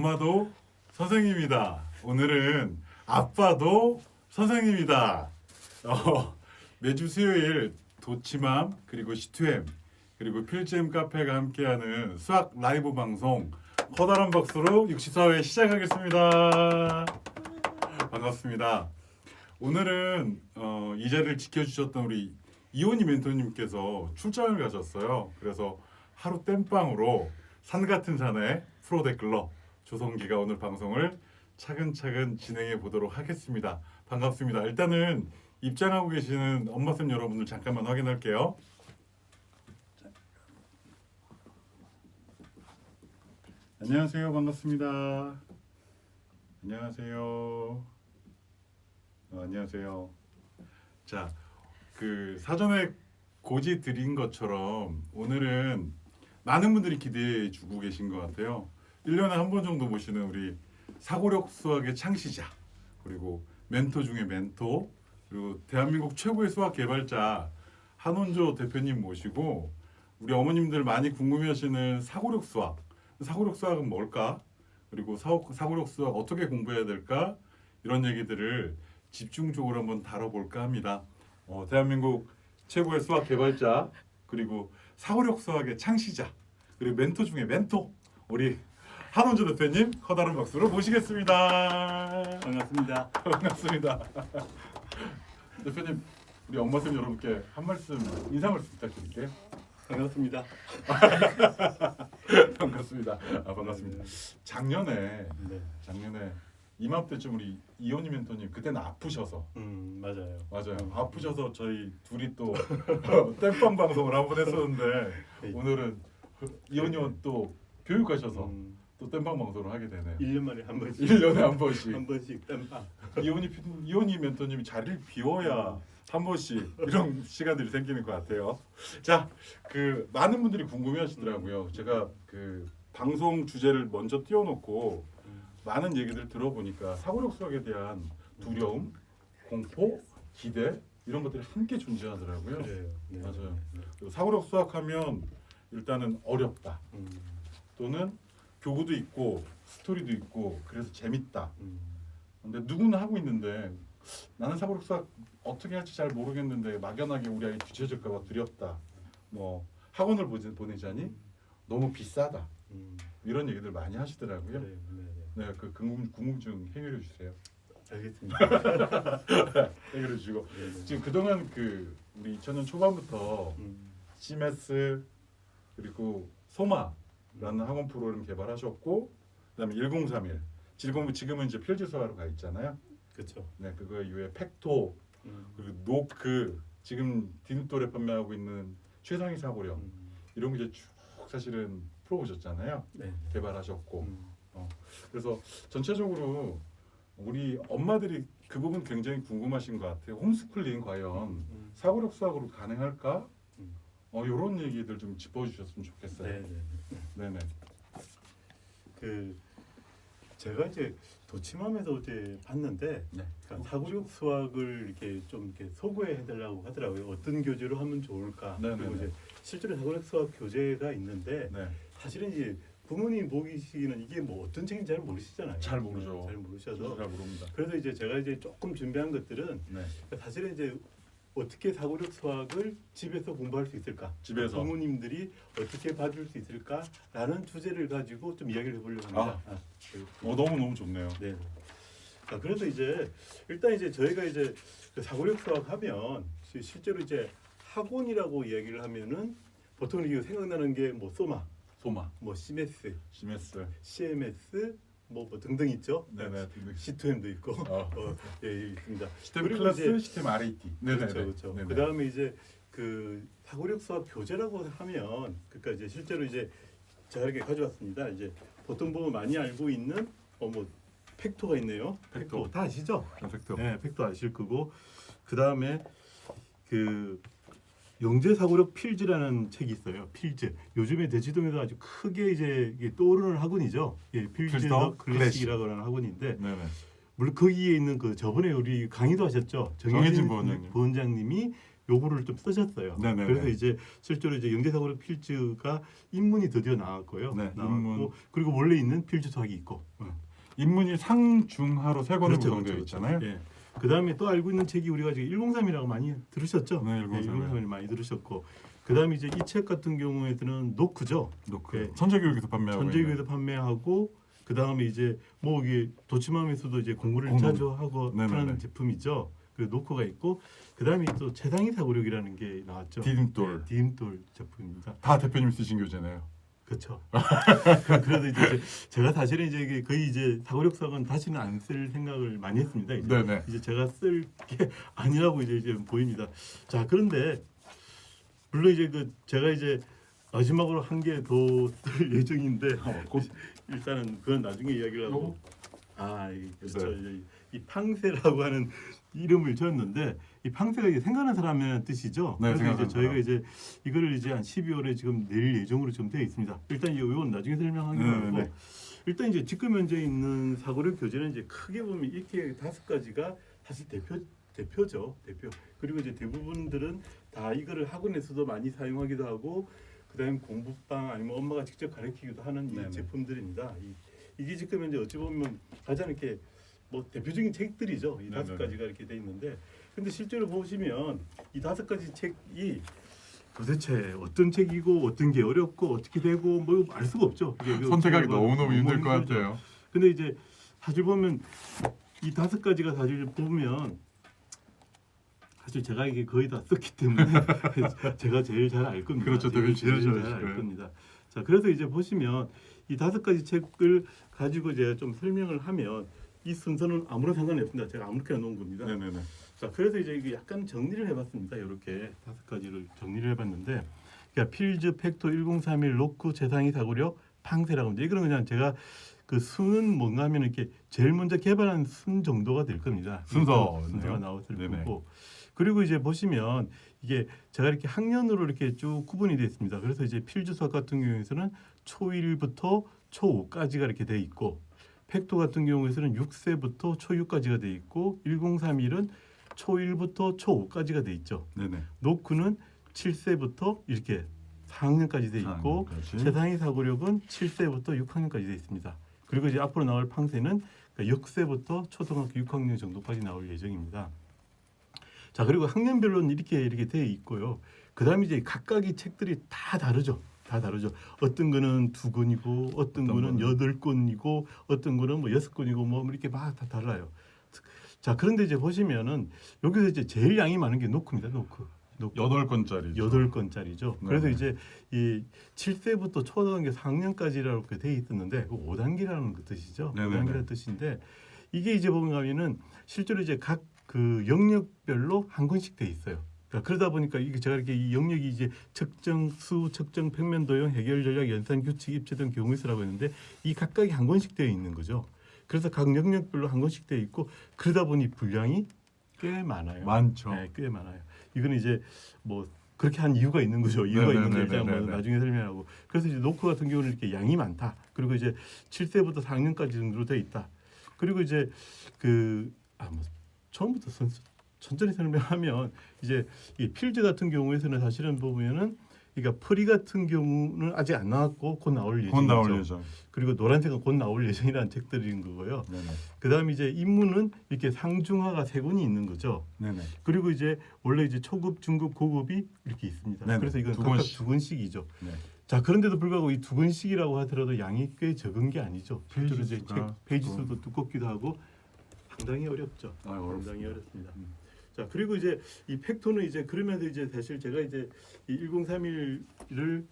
엄마도 선생님이다. 오늘은 아빠도 선생님이다. 매주 수요일 도치맘 그리고 시투엠 그리고 필잼 카페가 함께하는 수학 라이브 방송 커다란 박수로 64회 시작하겠습니다. 반갑습니다. 오늘은 이 자리를 지켜주셨던 우리 이온희 멘토님께서 출장을 가셨어요. 그래서 하루 땜빵으로 산 같은 산의 프로 댓글러 조성기가 오늘 방송을 차근차근 진행해 보도록 하겠습니다. 반갑습니다. 일단은 입장하고 계시는 엄마쌤 여러분들 잠깐만 확인할게요. 안녕하세요. 반갑습니다. 안녕하세요. 안녕하세요. 자, 그 사전에 고지 드린 것처럼 오늘은 많은 분들이 기대해 주고 계신 것 같아요. 1년에 한 번 정도 모시는 우리 사고력 수학의 창시자, 그리고 멘토 중에 멘토, 그리고 대한민국 최고의 수학 개발자 한원조 대표님 모시고 우리 어머님들 많이 궁금해하시는 사고력 수학, 사고력 수학은 뭘까? 그리고 사고력 수학 어떻게 공부해야 될까? 이런 얘기들을 집중적으로 한번 다뤄볼까 합니다. 대한민국 최고의 수학 개발자, 그리고 사고력 수학의 창시자, 그리고 멘토 중에 멘토, 우리 한원조 대표님 커다란 박수로 모시겠습니다. 반갑습니다. 반갑습니다. 대표님, 우리 엄마쌤 여러분께 한 말씀, 인사 말씀 부탁드릴게요. 반갑습니다. 반갑습니다. 반갑습니다. 작년에 이맘때쯤 우리 이온희 멘토님 그때는 아프셔서 맞아요. 아프셔서 저희 둘이 또 땜빵 방송을 한번 했었는데 오늘은 이온이 또 교육하셔서 또 땜빵 방송을 하게 되네요. 1년 만에 한 번씩. 1년에 한 번씩. 한 번씩 땜빵. 이온희 멘토님이 자리를 비워야 한 번씩 이런 시간들이 생기는 것 같아요. 자, 그 많은 분들이 궁금해하시더라고요. 제가 그 방송 주제를 먼저 띄워놓고 많은 얘기들 들어보니까 사고력 수학에 대한 두려움, 공포, 기대 이런 것들이 함께 존재하더라고요. 그래요. 네. 맞아요. 사고력 수학하면 일단은 어렵다. 또는 교구도 있고 스토리도 있고 그래서 재밌다. 근데 누구나 하고 있는데 나는 사고력 수학 어떻게 할지 잘 모르겠는데 막연하게 우리 아이 뒤처질까 봐 두렵다. 뭐 학원을 보내자니 너무 비싸다. 이런 얘기들 많이 하시더라고요. 네, 그 궁금증 해결해 주세요. 알겠습니다. 해결해 주시고 네. 지금 그동안 그 우리 2000년 초반부터 CMS 그리고 소마라는 학원 프로그램 개발하셨고 그다음에 1031 지금은 이제 필지수학으로 가 있잖아요. 그렇죠. 네, 그거 이후에 팩토 그리고 노크 지금 디귿돌에 판매하고 있는 최상위 사고력 이런 게 이제 쭉 사실은 풀어보셨잖아요. 네. 개발하셨고 그래서 전체적으로 우리 엄마들이 그 부분 굉장히 궁금하신 것 같아요. 홈스쿨링 과연 사고력 수학으로 가능할까? 이런 얘기들 좀 짚어주셨으면 좋겠어요. 네네. 그 제가 이제 도치맘에서 어제 봤는데 네. 그러니까 사고력 수학을 이렇게 좀 이렇게 소구해 해달라고 하더라고요. 어떤 교재로 하면 좋을까? 그리고 이제 실제로 사고력 수학 교재가 있는데 네. 사실은 이제 부모님 보시기는 이게 뭐 어떤 책인지 잘 모르시잖아요. 잘 모르죠. 잘 모르셔서. 잘 모릅니다. 그래서 이제 제가 이제 조금 준비한 것들은 네. 사실은 이제 어떻게 사고력 수학을 집에서 공부할 수 있을까? 집에서 부모님들이 어떻게 봐줄 수 있을까라는 주제를 가지고 좀 이야기를 해보려고 합니다. 너무 좋네요. 네. 그래서 이제 일단 이제 저희가 이제 그 사고력 수학 하면 실제로 이제 학원이라고 이야기를 하면은 보통 이게 생각나는 게 뭐 소마, 뭐 CMS, CMS 뭐 등등 있죠. 네네. 시투엠도 있고, 예, 있습니다. 시스템 클래스, 이제, 시스템 RAT. 그렇죠. 그 다음에 이제 그 사고력 수학 교재라고 하면, 그러니까 이제 실제로 이제 제가 이렇게 가져왔습니다. 이제 보통 보면 많이 알고 있는 뭐 팩토가 있네요. 팩토 다 아시죠? 팩토. 네, 팩토 아실 거고, 그 다음에 그 영재 사고력 필즈라는 책이 있어요. 필즈. 요즘에 대치동에서 아주 크게 이제 떠오르는 학원이죠. 예, 필즈 클래식이라고 하는 학원인데, 물론 거기에 있는 그 저번에 우리 강의도 하셨죠. 정혜진 부원장님이 요구를 좀 쓰셨어요. 네네네. 그래서 이제 실제로 이제 영재사고력 필즈가 입문이 드디어 나왔고요. 네, 나왔고 입문. 그리고 원래 있는 필즈 수학이 있고. 인문이 상중하로 세 권으로 구성되어 있잖아요. 예. 그다음에 또 알고 있는 책이 우리가 지금 103이라고 많이 들으셨죠? 네, 103. 103을 많이 들으셨고. 그다음에 이제 이 책 같은 경우에는 노크죠. 노크. 예. 선제교육에서 판매하고 전제교에서 판매하고 그다음에 이제 뭐 이게 도치맘에서도 이제 공부를 자주 하고 네네네. 하는 제품이죠. 그 노크가 있고 그다음에 또 최상위 사고력이라는 게 나왔죠. 디딤돌. 네, 디딤돌 제품입니다. 다 대표님 쓰신 교재네요. 그렇죠. 그래도 이제 제가 사실은 이제 이게 거의 이제 사고력 수학은 다시는 안 쓸 생각을 많이 했습니다. 이제, 네네. 이제 제가 쓸 게 아니라고 이제 보입니다. 자 그런데 물론 이제 그 제가 이제 마지막으로 한 개 더 쓸 예정인데 곧 일단은 그건 나중에 이야기를 하고 그렇죠. 네. 이제 이 팡세라고 하는 이름을 지었는데 이 팡세가 이제 생각하는 사람의 뜻이죠. 네, 그래서 이제 생각하는 저희가 사람. 이제 이거를 이제 한 12월에 지금 낼 예정으로 지금 되어 있습니다. 일단 이건 나중에 설명하기로 하고 네. 일단 이제 지금 현재 있는 사고력 교재는 이제 크게 보면 이렇게 5가지가 사실 대표죠. 대표. 그리고 이제 대부분들은 다 이거를 학원에서도 많이 사용하기도 하고 그다음에 공부방 아니면 엄마가 직접 가르치기도 하는 이 네네. 제품들입니다. 이게 지금 현재 어찌 보면 가장 이렇게 뭐 대표적인 책들이죠. 이 네네네. 5가지가 이렇게 돼 있는데 근데 실제로 보시면 이 5가지 책이 도대체 어떤 책이고 어떤 게 어렵고 어떻게 되고 뭐 알 수가 없죠. 이게 선택하기 뭐 너무너무 힘들 것 힘들죠. 같아요. 근데 이제 사실 보면 이 5가지가 사실 보면 사실 제가 이게 거의 다 썼기 때문에 제가 제일 잘 알 겁니다. 그렇죠. 제일 제일 잘 잘 알 아시고요. 겁니다. 자, 그래서 이제 보시면 이 5가지 책을 가지고 제가 좀 설명을 하면 이 순서는 아무런 상관이 없습니다. 제가 아무렇게나 놓은 겁니다. 네네네. 자, 그래서 이제 이게 약간 정리를 해봤습니다. 이렇게 5가지를 정리를 해봤는데, 그러니까 필즈, 팩토, 1031, 로크, 재상위 사고력, 팡세라고 합니다. 이거는 그냥 제가 그 순은 뭔가 하면 이렇게 제일 먼저 개발한 순 정도가 될 겁니다. 순서가 나왔을 네네. 거고. 그리고 이제 보시면 이게 제가 이렇게 학년으로 이렇게 쭉 구분이 되어 있습니다. 그래서 이제 필즈 수학 같은 경우에는 초1부터 초5까지가 이렇게 돼 있고, 팩토 같은 경우에는 6세부터 초6까지가 돼 있고, 1031은 초1부터 초5까지가 돼 있죠. 네네. 노크는 7세부터 이렇게 4학년까지 돼 있고, 최상위 사고력은 7세부터 6학년까지 돼 있습니다. 그리고 이제 앞으로 나올 팡세는 그러니까 역세부터 초등학교 6학년 정도까지 나올 예정입니다. 자, 그리고 학년별로는 이렇게 되어 있고요. 그다음에 이제 각각의 책들이 다 다르죠. 다 다르죠. 어떤 거는 2권이고, 어떤 거는 8권이고, 어떤 거는 뭐 6권이고, 뭐 이렇게 막 다 달라요. 자, 그런데 이제 보시면은 여기서 이제 제일 양이 많은 게 노크입니다. 노크. 8권짜리. 8권짜리죠. 네. 그래서 이제 이 7세부터 초등학교 4학년까지라고 돼 있었는데 그 5단계라는 그 뜻이죠. 네네네. 5단계라는 뜻인데 이게 이제 보면은 실제로 이제 각 그 영역별로 한 권씩 돼 있어요. 그러다 보니까 이게 제가 이렇게 이 영역이 이제 측정 수, 측정 평면 도형, 해결 전략, 연산 규칙, 입체 등 경우의 수라고 했는데 이 각각이 한 권씩 되어 있는 거죠. 그래서 각 영역별로 한 권씩 되어 있고 그러다 보니 분량이 꽤 많아요. 많죠. 네, 꽤 많아요. 이거는 이제 뭐 그렇게 한 이유가 있는 거죠. 이유가 있는데 일단 뭐 나중에 설명하고. 그래서 이제 노크 같은 경우는 이렇게 양이 많다. 그리고 이제 7세부터 4학년까지 정도로 돼 있다. 그리고 이제 뭐 처음부터 천천히 설명하면 이제 이 필드 같은 경우에서는 사실은 보면은 그러니까 프리 같은 경우는 아직 안 나왔고 곧 나올 예정이죠. 곧 나올 예정. 그리고 노란색은 곧 나올 예정이라는 책들인 거고요. 네네. 그다음에 이제 인문은 이렇게 상중하가 3권이 있는 거죠. 네네. 그리고 이제 원래 이제 초급, 중급, 고급이 이렇게 있습니다. 네네. 그래서 이건 두 각각 권씩. 2권씩이죠. 네. 자, 그런데도 불구하고 이 2권씩이라고 하더라도 양이 꽤 적은 게 아니죠. 실제로 이제 수가 책 페이지 수도 두껍기도 하고 상당히 어렵죠. 상당히 어렵습니다. 자, 그리고 이제 이 팩토는 이제 그러면서 이제 사실 제가 이제 이 1031을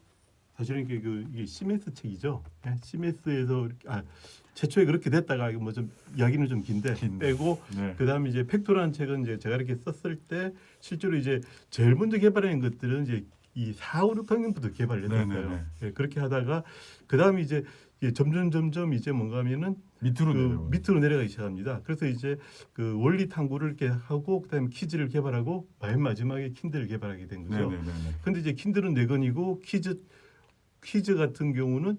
사실은 이게 시메스 책이죠. 네? 시메스에서 최초에 그렇게 됐다가 뭐 좀 이야기는 좀 긴데 빼고 네. 그다음에 이제 팩토라는 책은 이제 제가 이렇게 썼을 때 실제로 이제 제일 먼저 개발한 것들은 이제 이 4, 5, 6학년부터 개발을 했었어요. 네네네. 네, 그렇게 하다가 그다음에 이제 점점 이제 뭔가 하면은 밑으로 내려가기 시작합니다. 그래서 이제 그 원리 탐구를 이렇게 하고 그다음에 퀴즈를 개발하고 맨 마지막에 킨들을 개발하게 된 거죠. 네네네. 근데 이제 킨들은 4권이고 퀴즈 같은 경우는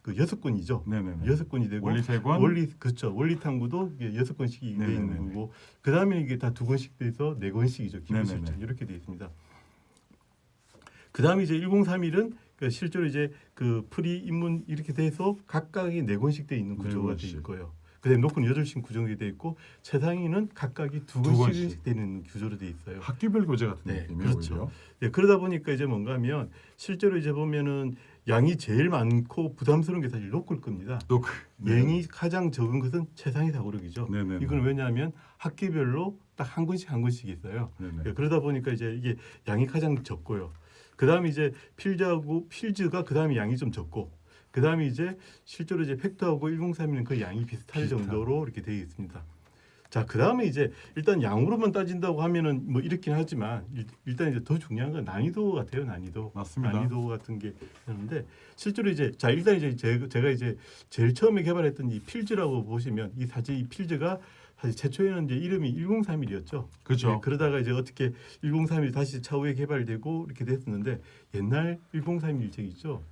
그 6권이죠. 네네네. 6권이 되고 원리 3권. 그렇죠. 원리 탐구도 6권씩 돼 네네네. 있는 거고 그다음에 이게 다 2권씩 돼서 4권씩이죠. 기본 네네네. 실전 이렇게 돼 있습니다. 그다음에 이제 1031은 그 실제로 이제 그 풀이 인문 이렇게 돼서 각각이 4권씩 돼 있는 구조가 돼 4권씩. 있고요. 그다음에 녹근 8씩 구성이 돼 있고 최상위는 각각이 2권씩 되는 구조로 돼 있어요. 학기별 교재 같은 네, 느낌이에요. 그렇죠. 오히려. 네, 그러다 보니까 이제 뭔가 하면 실제로 이제 보면은 양이 제일 많고 부담스러운 게 사실 녹을 겁니다. 양이 가장 적은 것은 최상위 사고력이죠. 네네네. 이건 왜냐하면 학기별로 딱 한 권씩 있어요. 네네. 네, 그러다 보니까 이제 이게 양이 가장 적고요. 그다음에 이제 필즈가 그다음에 양이 좀 적고 그다음에 이제 실제로 이제 팩트하고 1031은 그 양이 비슷할 비슷한. 정도로 이렇게 되어 있습니다. 자, 그다음에 이제 일단 양으로만 따진다고 하면은 뭐 이렇긴 하지만 일단 이제 더 중요한 건 난이도 같아요. 난이도. 맞습니다. 난이도 같은 게 있는데 실제로 이제 자, 일단 이제 제가 이제 제일 처음에 개발했던 이 필즈라고 보시면 이 사실 이 필즈가 사실 최초에는 이제 이름이 1031이었죠. 그렇죠. 그러다가 이제 어떻게 1031이 다시 차후에 개발되고 이렇게 됐었는데 옛날 1031 일정이죠.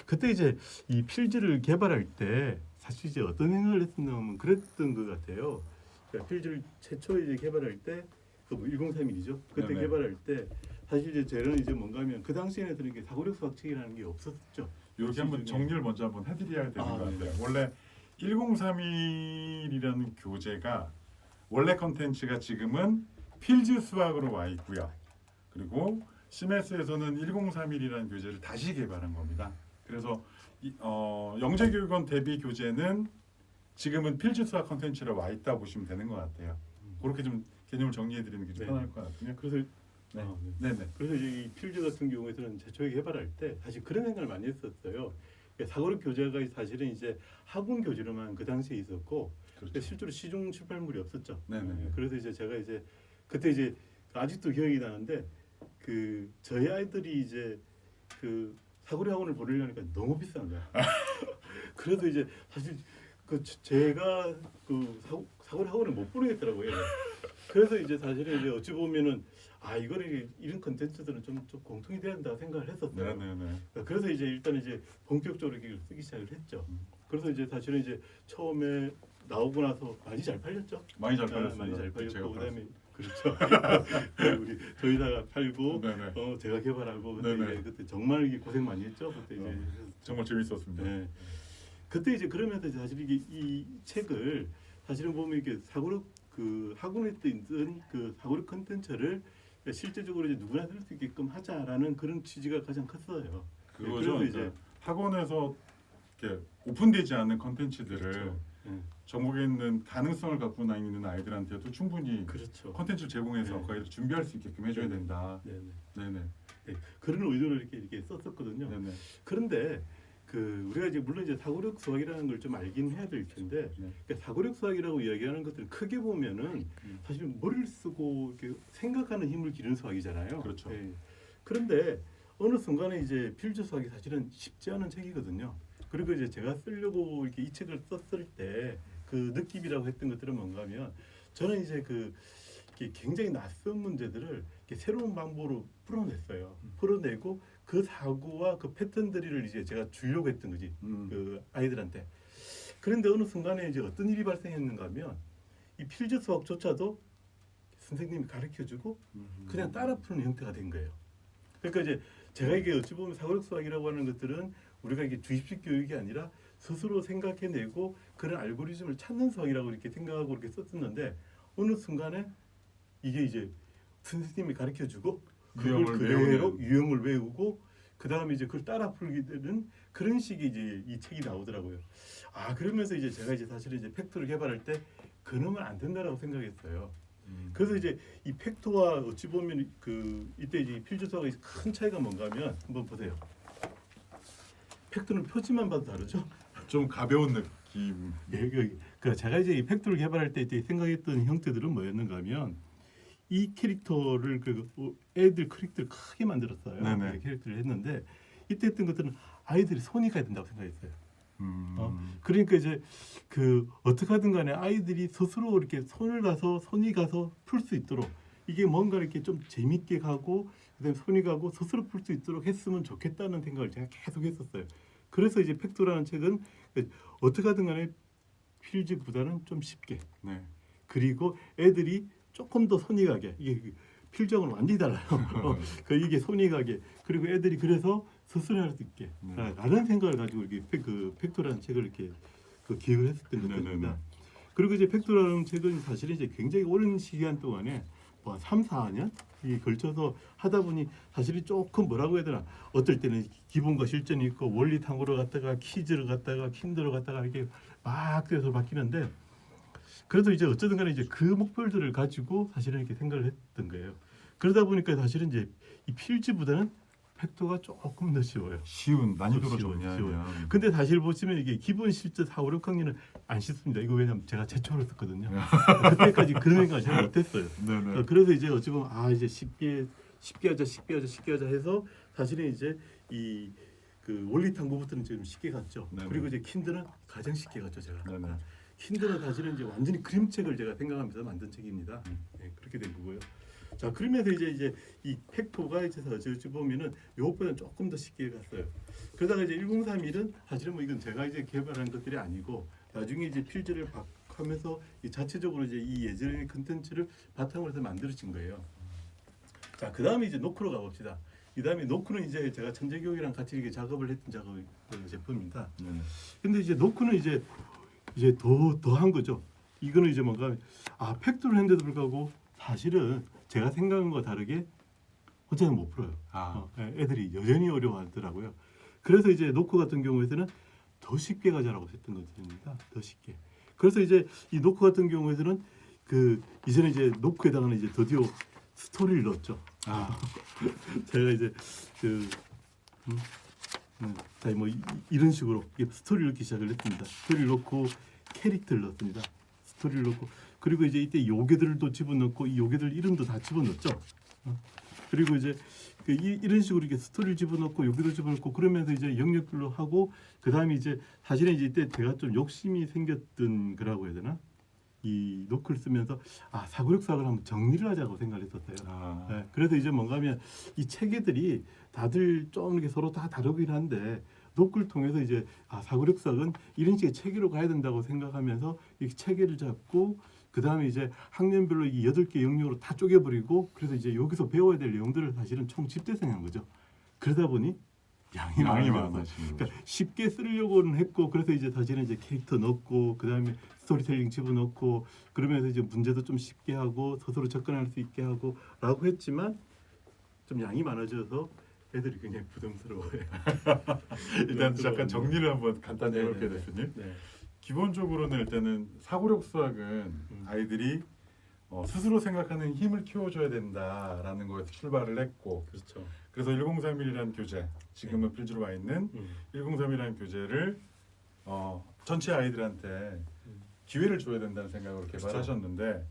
그때 이제 이 필즈를 개발할 때 사실 이제 어떤 생각을 했었냐면 그랬던 것 같아요. 그러니까 필즈를 최초에 이제 개발할 때그 1031이죠. 그때 네네. 개발할 때 사실 이제 저는 이제 뭔가하면 그 당시에는 이게 사고력 수학책이라는 게 없었죠. 이렇게 한번 정리를 먼저 한번 해드려야 되는 것 같아요. 네. 원래 1031이라는 교재가 원래 컨텐츠가 지금은 필즈 수학으로 와 있고요. 그리고 CMS에서는 1031이라는 교재를 다시 개발한 겁니다. 그래서 영재교육원 대비 교재는 지금은 필즈 수학 컨텐츠로 와 있다 보시면 되는 것 같아요. 그렇게 좀 개념을 정리해 드리는 게 좀 네. 편할 것 같군요. 그래서 네. 네. 네네. 그래서 이제 이 필즈 같은 경우에는 최초에 개발할 때 사실 그런 생각을 많이 했었어요. 그러니까 사고력 교재가 사실은 이제 학원 교재로만 그 당시에 있었고 그렇죠. 실제로 시중 출판물이 없었죠. 네네. 그래서 이제 제가 이제 그때 이제 아직도 기억이 나는데 그 저희 아이들이 이제 그 사고력 학원을 보내려니까 너무 비싼 거야. 그래서 이제 사실 그 제가 그 사고력 학원을 못 보내겠더라고요. 그래서 이제 사실은 이제 어찌 보면은 이거를 이런 컨텐츠들은 좀 공통이 돼야 한다 생각을 했었어요. 네네네. 그래서 이제 일단 이제 본격적으로 이렇게 쓰기 시작을 했죠. 그래서 이제 사실은 이제 처음에 나오고 나서 많이 잘 팔렸죠. 많이 잘 팔렸습니다. 많이 잘 제가 팔렸고 그다음에 그렇죠. 우리 저희다가 팔고 네네. 제가 개발하고 그때 네네. 이제 그때 정말 이게 고생 많이 했죠. 그때 이제 정말 재밌었습니다. 네. 그때 이제 그러면서 이제 사실 이게 이 책을 사실은 보면 이게 사고력 그 학원에 있던 그 사고력 컨텐츠를 실제적으로 이제 누구나 쓸 수 있게끔 하자라는 그런 취지가 가장 컸어요. 그거죠. 그래서 이제 학원에서 이렇게 오픈되지 않은 컨텐츠들을 그렇죠. 네. 전국에 있는 가능성을 갖고 있는 아이들한테도 충분히 그렇죠. 컨텐츠를 제공해서 네. 거기를 준비할 수 있게끔 해줘야 된다. 네네. 네네. 네. 그런 의도로 이렇게 썼었거든요. 네네. 그런데 그 우리가 이제 물론 이제 사고력 수학이라는 걸 좀 알긴 해야 될 텐데 네. 그러니까 사고력 수학이라고 이야기하는 것들은 크게 보면은 사실 머리를 쓰고 이렇게 생각하는 힘을 기르는 수학이잖아요. 그렇죠. 네. 그런데 어느 순간에 이제 필즈 수학이 사실은 쉽지 않은 책이거든요. 그리고 이제 제가 쓰려고 이렇게 이 책을 썼을 때 그 느낌이라고 했던 것들은 뭔가하면 저는 이제 그 이렇게 굉장히 낯선 문제들을 이렇게 새로운 방법으로 풀어냈어요. 풀어내고 그 사고와 그 패턴들을 이제 제가 주려고 했던 거지. 그 아이들한테. 그런데 어느 순간에 이제 어떤 일이 발생했는가 하면 이 필즈 수학조차도 선생님이 가르쳐주고 그냥 따라 푸는 형태가 된 거예요. 그러니까 이제 제가 이게 어찌 보면 사고력 수학이라고 하는 것들은 우리가 이게 주입식 교육이 아니라 스스로 생각해내고 그런 알고리즘을 찾는 수학이라고 이렇게 생각하고 이렇게 썼었는데 어느 순간에 이게 이제 선생님이 가르쳐주고 그걸 유형을 그대로 외우는. 유형을 외우고 그 다음에 이제 그걸 따라 풀게 되는 그런 식의 이제 이 책이 나오더라고요. 그러면서 이제 제가 이제 사실은 이제 팩토를 개발할 때 그러면 안 된다라고 생각했어요. 그래서 이제 이 팩토와 어찌 보면 그 이때 이제 필즈 수학의 큰 차이가 뭔가하면 한번 보세요. 팩토는 표지만 봐도 다르죠. 좀 가벼운 느낌. 그 제가 이제 이 팩토를 개발할 때 이제 생각했던 형태들은 뭐였는가 하면 이 캐릭터를 애들 캐릭터를 크게 만들었어요. 네네. 캐릭터를 했는데 이때 했던 것들은 아이들이 손이 가야 된다고 생각했어요. 음. 그러니까 이제 그 어떻게 하든 간에 아이들이 스스로 이렇게 손이 가서 풀 수 있도록 이게 뭔가 이렇게 좀 재밌게 가고 그다음에 손이 가고 스스로 풀 수 있도록 했으면 좋겠다는 생각을 제가 계속 했었어요. 그래서 이제 팩토라는 책은 어떻게 하든 간에 필즈보다는 좀 쉽게 네. 그리고 애들이 조금 더 손이 가게 이게 필즈하고는 완전히 달라요. 이게 손이 가게 그리고 애들이 그래서 스스로 할 수 있게 라는 생각을 가지고 이렇게 팩토라는 책을 이렇게 기획을 했었던 네네네. 것입니다. 그리고 이제 팩토라는 책은 사실은 이제 굉장히 오랜 시간 동안에 뭐 3, 4년 이 걸쳐서 하다 보니 사실이 조금 뭐라고 해야 되나 어떨 때는 기본과 실전이 있고 원리 탐구를 갖다가 퀴즈를 갖다가 킨드를 갖다가 이렇게 막 돼서 바뀌는데 그래도 이제 어쨌든 간에 이제 그 목표들을 가지고 사실은 이렇게 생각을 했던 거예요. 그러다 보니까 사실은 이제 이 필즈보다는 팩토가 조금 더 쉬워요. 쉬운 난이도로 쉬워요. 정리하면. 근데 사실 보시면 이게 기본 실제 4, 5, 6학년은 안 쉽습니다. 이거 왜냐면 제가 최초로 썼거든요. 그때까지 그런 생각을 잘 못했어요. 네네. 그래서 이제 어찌 보면 이제 쉽게 하자 해서 사실은 이제 이 그 원리 탐구부터는 좀 쉽게 갔죠. 네네. 그리고 이제 킨드는 가장 쉽게 갔죠, 제가. 네네. 킨드는 사실은 이제 완전히 그림책을 제가 생각하면서 만든 책입니다. 네, 그렇게 된 거고요. 자, 그러면서 이제 이 팩토가 이제 어찌 보면은 요것보다는 조금 더 쉽게 갔어요. 그러다가 이제 1031은 사실은 뭐 이건 제가 이제 개발한 것들이 아니고 나중에 이제 필즈를 하면서 이 자체적으로 이제 이 예전의 컨텐츠를 바탕으로 해서 만들어진 거예요. 자, 그 다음에 이제 노크로 가봅시다. 이 다음에 노크는 이제 제가 천재교육이랑 같이 이렇게 작업을 했던 제품입니다. 네네. 근데 이제 노크는 이제 더한 거죠. 이거는 이제 뭔가 팩토를 했는데도 불구하고 사실은 제가 생각한 것과 다르게 혼자는 못 풀어요. 애들이 여전히 어려워하더라고요. 그래서 이제 노크 같은 경우에서는 더 쉽게 가자라고 했던 것입니다. 더 쉽게. 그래서 이제 이 노크 같은 경우에서는 이제는 이제 노크에다가는 이제 드디어 스토리를 넣었죠. 제가 이제 이런 식으로 스토리를 넣기 시작을 했습니다. 스토리를 넣고 캐릭터를 넣습니다. 스토리를 넣고 그리고 이제 이때 요괴들도 집어넣고 이 요괴들 이름도 다 집어넣었죠. 그리고 이제 이런 식으로 이렇게 스토리를 집어넣고 요괴들 집어넣고 그러면서 이제 영역별로 하고 그 다음에 이제 사실은 이제 이때 제가 좀 욕심이 생겼던 거라고 해야 되나? 이 노크를 쓰면서 사고력 수학을 한번 정리를 하자고 생각을 했었어요. 네, 그래서 이제 뭔가 하면 이 체계들이 다들 좀 이렇게 서로 다 다르긴 한데 노크를 통해서 이제 사고력 수학은 이런 식의 체계로 가야 된다고 생각하면서 이 체계를 잡고 그 다음에 이제 학년별로 이 8개 영역으로 다 쪼개버리고 그래서 이제 여기서 배워야 될 내용들을 사실은 총 집대성한 거죠. 그러다 보니 양이 많아요. 그러니까 쉽게 쓰려고는 했고 그래서 이제 사실은 이제 캐릭터 넣고 그 다음에 스토리텔링 집어넣고 그러면서 이제 문제도 좀 쉽게 하고 스스로 접근할 수 있게 하고라고 했지만 좀 양이 많아져서 애들이 굉장히 부담스러워해요. 일단 잠깐 정리를 한번 간단히 해볼게요, 대표님. 네. 기본적으로는 일단은 사고력 수학은 아이들이 스스로 생각하는 힘을 키워줘야 된다라는 거에서 출발을 했고, 그렇죠. 그래서 1031이라는 교재, 지금은 필즈로 와 있는 1031이라는 교재를 전체 아이들한테 기회를 줘야 된다는 생각으로 개발하셨는데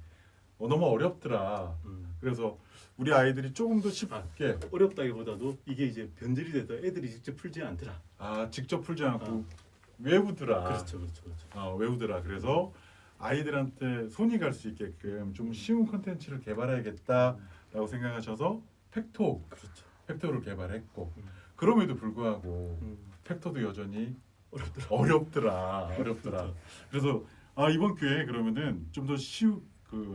너무 어렵더라. 그래서 우리 아이들이 조금 더 쉽게 어렵다기보다도 이게 이제 변질이 돼서 애들이 직접 풀지 않더라. 직접 풀지 않고 외우더라. 그렇죠. 외우더라. 그래서 아이들한테 손이 갈 수 있게끔 좀 쉬운 컨텐츠를 개발해야겠다라고 생각하셔서 팩토를 개발했고 그럼에도 불구하고 팩토도 여전히 어렵더라. 그렇죠. 그래서 이번 기회에 그러면은 좀 더 쉬운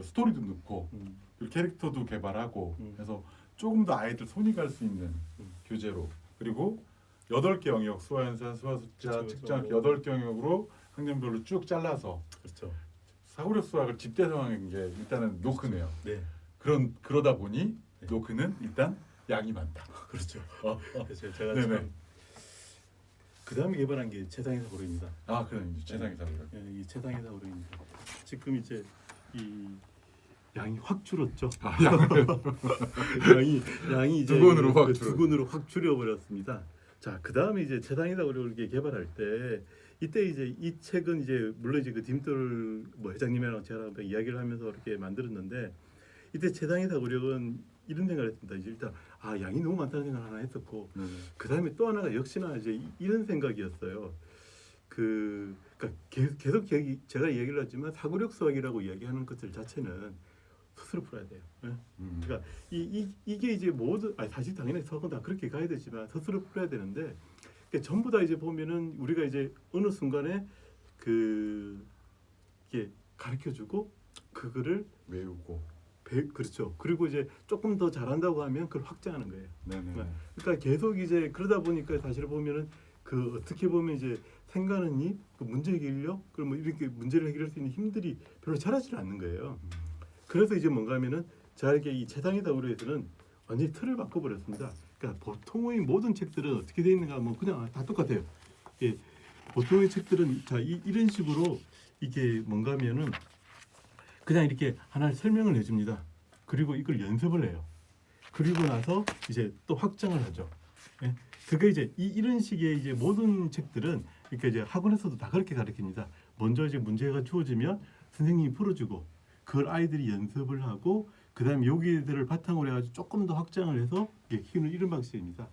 스토리도 넣고 그리고 캐릭터도 개발하고 해서 조금 더 아이들 손이 갈 수 있는 교재로 그리고 8개 영역 수화연산, 수화숫자, 측정 8개 영역으로 학년별로 쭉 잘라서 그렇죠. 사고력 수학을 집대성하는 게 일단은 노크네요. 네. 그러다 보니 노크는 일단 양이 많다. 그렇죠. 그래서 제가 네네. 참 그 다음에 개발한 게 최상의 사고력입니다. 그럼 이제 최상의 사고력. 이 최상의 사고력입니다. 지금 이제 이 양이 확 줄었죠. 양이 이제 두 군으로 확 줄여버렸습니다. 자, 그 다음에 이제 최상의 사고력을 개발할 때 이때 이제 이 책은 이제 물론 이제 딤돌 회장님이랑 제가 이야기를 하면서 이렇게 만들었는데 이때 최상의 사고력은 이런 생각을 했습니다. 이제 일단 양이 너무 많다는 생각을 하나 했었고 그 다음에 또 하나가 역시나 이제 이런 생각이었어요. 그러니까 계속 제가 얘기를 하지만 사고력 수학이라고 이야기하는 것들 자체는 스스로 풀어야 돼요. 그러니까 이게 이제 모두 사실 당연히 수학은 다 그렇게 가야 되지만 스스로 풀어야 되는데 그러니까 전부 다 이제 보면은 우리가 이제 어느 순간에 그 이게 가르쳐주고 그거를 외우고. 그렇죠. 그리고 이제 조금 더 잘한다고 하면 그걸 확장하는 거예요. 네네. 그러니까 계속 이제 그러다 보니까 사실 보면은 그 어떻게 보면 이제 생각하는 그 문제 해결력 그리고 뭐 이렇게 문제를 해결할 수 있는 힘들이 별로 자라지를 않는 거예요. 그래서 이제 뭔가 하면은 자에게 이 최상위 다우르에서는 완전히 틀을 바꿔버렸습니다. 그러니까 보통의 모든 책들은 어떻게 돼 있는가 뭐 그냥 다 똑같아요. 예, 보통의 책들은 자 이런 식으로 이게 뭔가 하면은 그냥 이렇게 하나를 설명을 해줍니다. 그리고 이걸 연습을 해요. 그리고 나서 이제 또 확장을 하죠. 예? 그게 이제 이런 식의 이제 모든 책들은 그러니까 이제 학원에서도 다 그렇게 가르칩니다. 먼저 이제 문제가 주어지면 선생님이 풀어주고 그걸 아이들이 연습을 하고 그다음에 여기들을 바탕으로 해가지고 조금 더 확장을 해서 힘을 이런 방식입니다.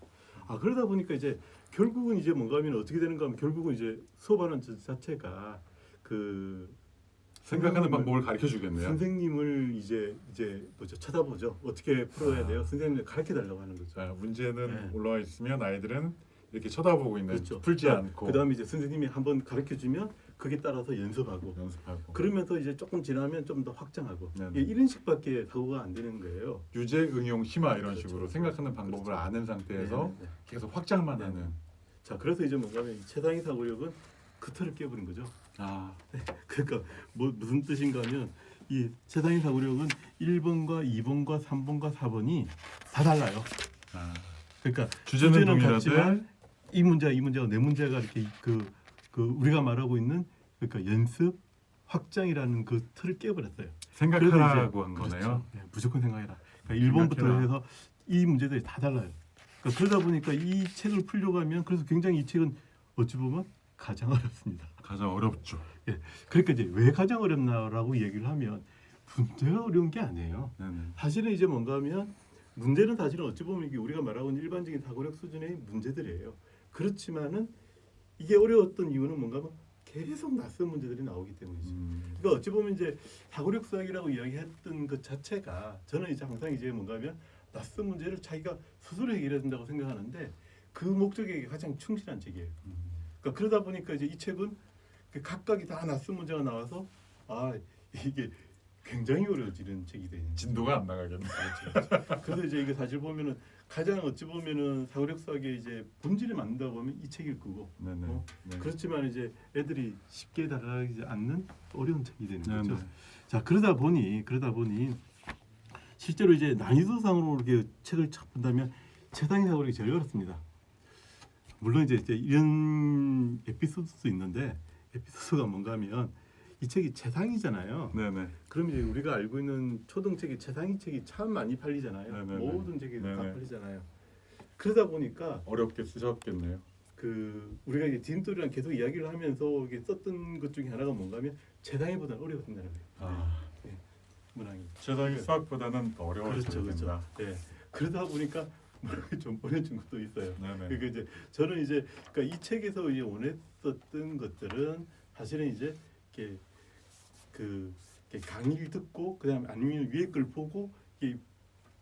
그러다 보니까 이제 결국은 이제 뭔가 하면 어떻게 되는가 하면 결국은 이제 수업하는 자체가 그 생각하는 방법을 가르쳐 주겠네요. 선생님을 이제 뭐죠 쳐다보죠. 어떻게 풀어야 돼요? 선생님을 가르쳐 달라고 하는 거죠. 자, 문제는 네. 올라와 있으면 아이들은 이렇게 쳐다보고 있는 그렇죠. 풀지 않고 그다음에 이제 선생님이 한번 가르쳐 주면 거기에 따라서 연습하고 연습하고 그러면서 이제 조금 지나면 좀 더 확장하고 네네. 이런 식밖에 사고가 안 되는 거예요. 유제, 응용, 심화 이런 그렇죠. 식으로 생각하는 방법을 그렇죠. 아는 상태에서 네네네. 계속 확장만 네네. 하는. 자, 그래서 이제 뭔가 하면 최상위 사고력은 그 틀을 깨버린 거죠. 아, 그러니까 뭐 무슨 뜻인가 하면 이 최상위 사고력은 1번과 2번과 3번과 4번이 다 달라요. 아. 그러니까 주제는 주제는 동일하되 같지만 이 문제가 네 문제가 이렇게 그 우리가 말하고 있는 그러니까 연습 확장이라는 그 틀을 깨버렸어요. 생각하라고 한 그렇죠. 거네요. 네, 무조건 생각해라. 그러니까 1번부터 생각해라. 해서 이 문제들이 다 달라요. 그러니까 그러다 보니까 이 책을 풀려고 하면 그래서 굉장히 이 책은 어찌 보면 가장 어렵습니다. 가장 어렵죠. 그러니까 이제 왜 가장 어렵나라고 얘기를 하면 문제가 어려운 게 아니에요. 네네. 사실은 이제 뭔가 하면 문제는 사실은 어찌 보면 이게 우리가 말하고 있는 일반적인 사고력 수준의 문제들이에요. 그렇지만은 이게 어려웠던 이유는 뭔가 하면 계속 낯선 문제들이 나오기 때문이죠. 그러니까 어찌 보면 이제 사고력 수학이라고 이야기했던 것 자체가 저는 이제 항상 이제 뭔가 하면 낯선 문제를 자기가 스스로 해결해야 된다고 생각하는데 그 목적에 가장 충실한 책이에요. 그러니까 그러다 보니까 이제 이 책은 그 각각이 다 낯선 문제가 나와서 이게 굉장히 어려워지는 책이 되는 거죠. 진도가 안 나가겠네. 그렇죠. 그래서 이제 이게 사실 보면은 가장 어찌 보면은 사고력 수학의 이제 본질을 만든다 보면 이 책일 거고 네네. 네. 그렇지만 이제 애들이 쉽게 다가가지 않는 어려운 책이 되는 거죠. 네네. 자 그러다 보니 실제로 이제 난이도상으로 이렇게 책을 쫙 본다면 최상위 사고력이 제일 어렵습니다. 물론 이제 이런 에피소드도 있는데 에피소드가 뭔가 하면 이 책이 최상위잖아요. 네네. 그럼 이제 우리가 알고 있는 초등책이 최상위 책이 참 많이 팔리잖아요. 네네네. 모든 책이 다 네네. 팔리잖아요. 그러다 보니까 어렵게 쓰셨겠네요. 그 우리가 이제 딘돌이랑 계속 이야기를 하면서 이게 썼던 것 중에 하나가 뭔가하면 최상위보다는 어려웠다는 거예요. 아, 문항이. 최상위 수학보다는 더 어려워질 그렇죠, 된다. 그렇죠. 예. 그러다 보니까 문항이 좀 어려진 것도 있어요. 네네. 그러니까 이제 저는 이제 그러니까 이 책에서 이제 원했었던 것들은 사실은 이제 이렇게 이렇게 강의를 듣고 그다음에 아니면 위에 걸 보고 이게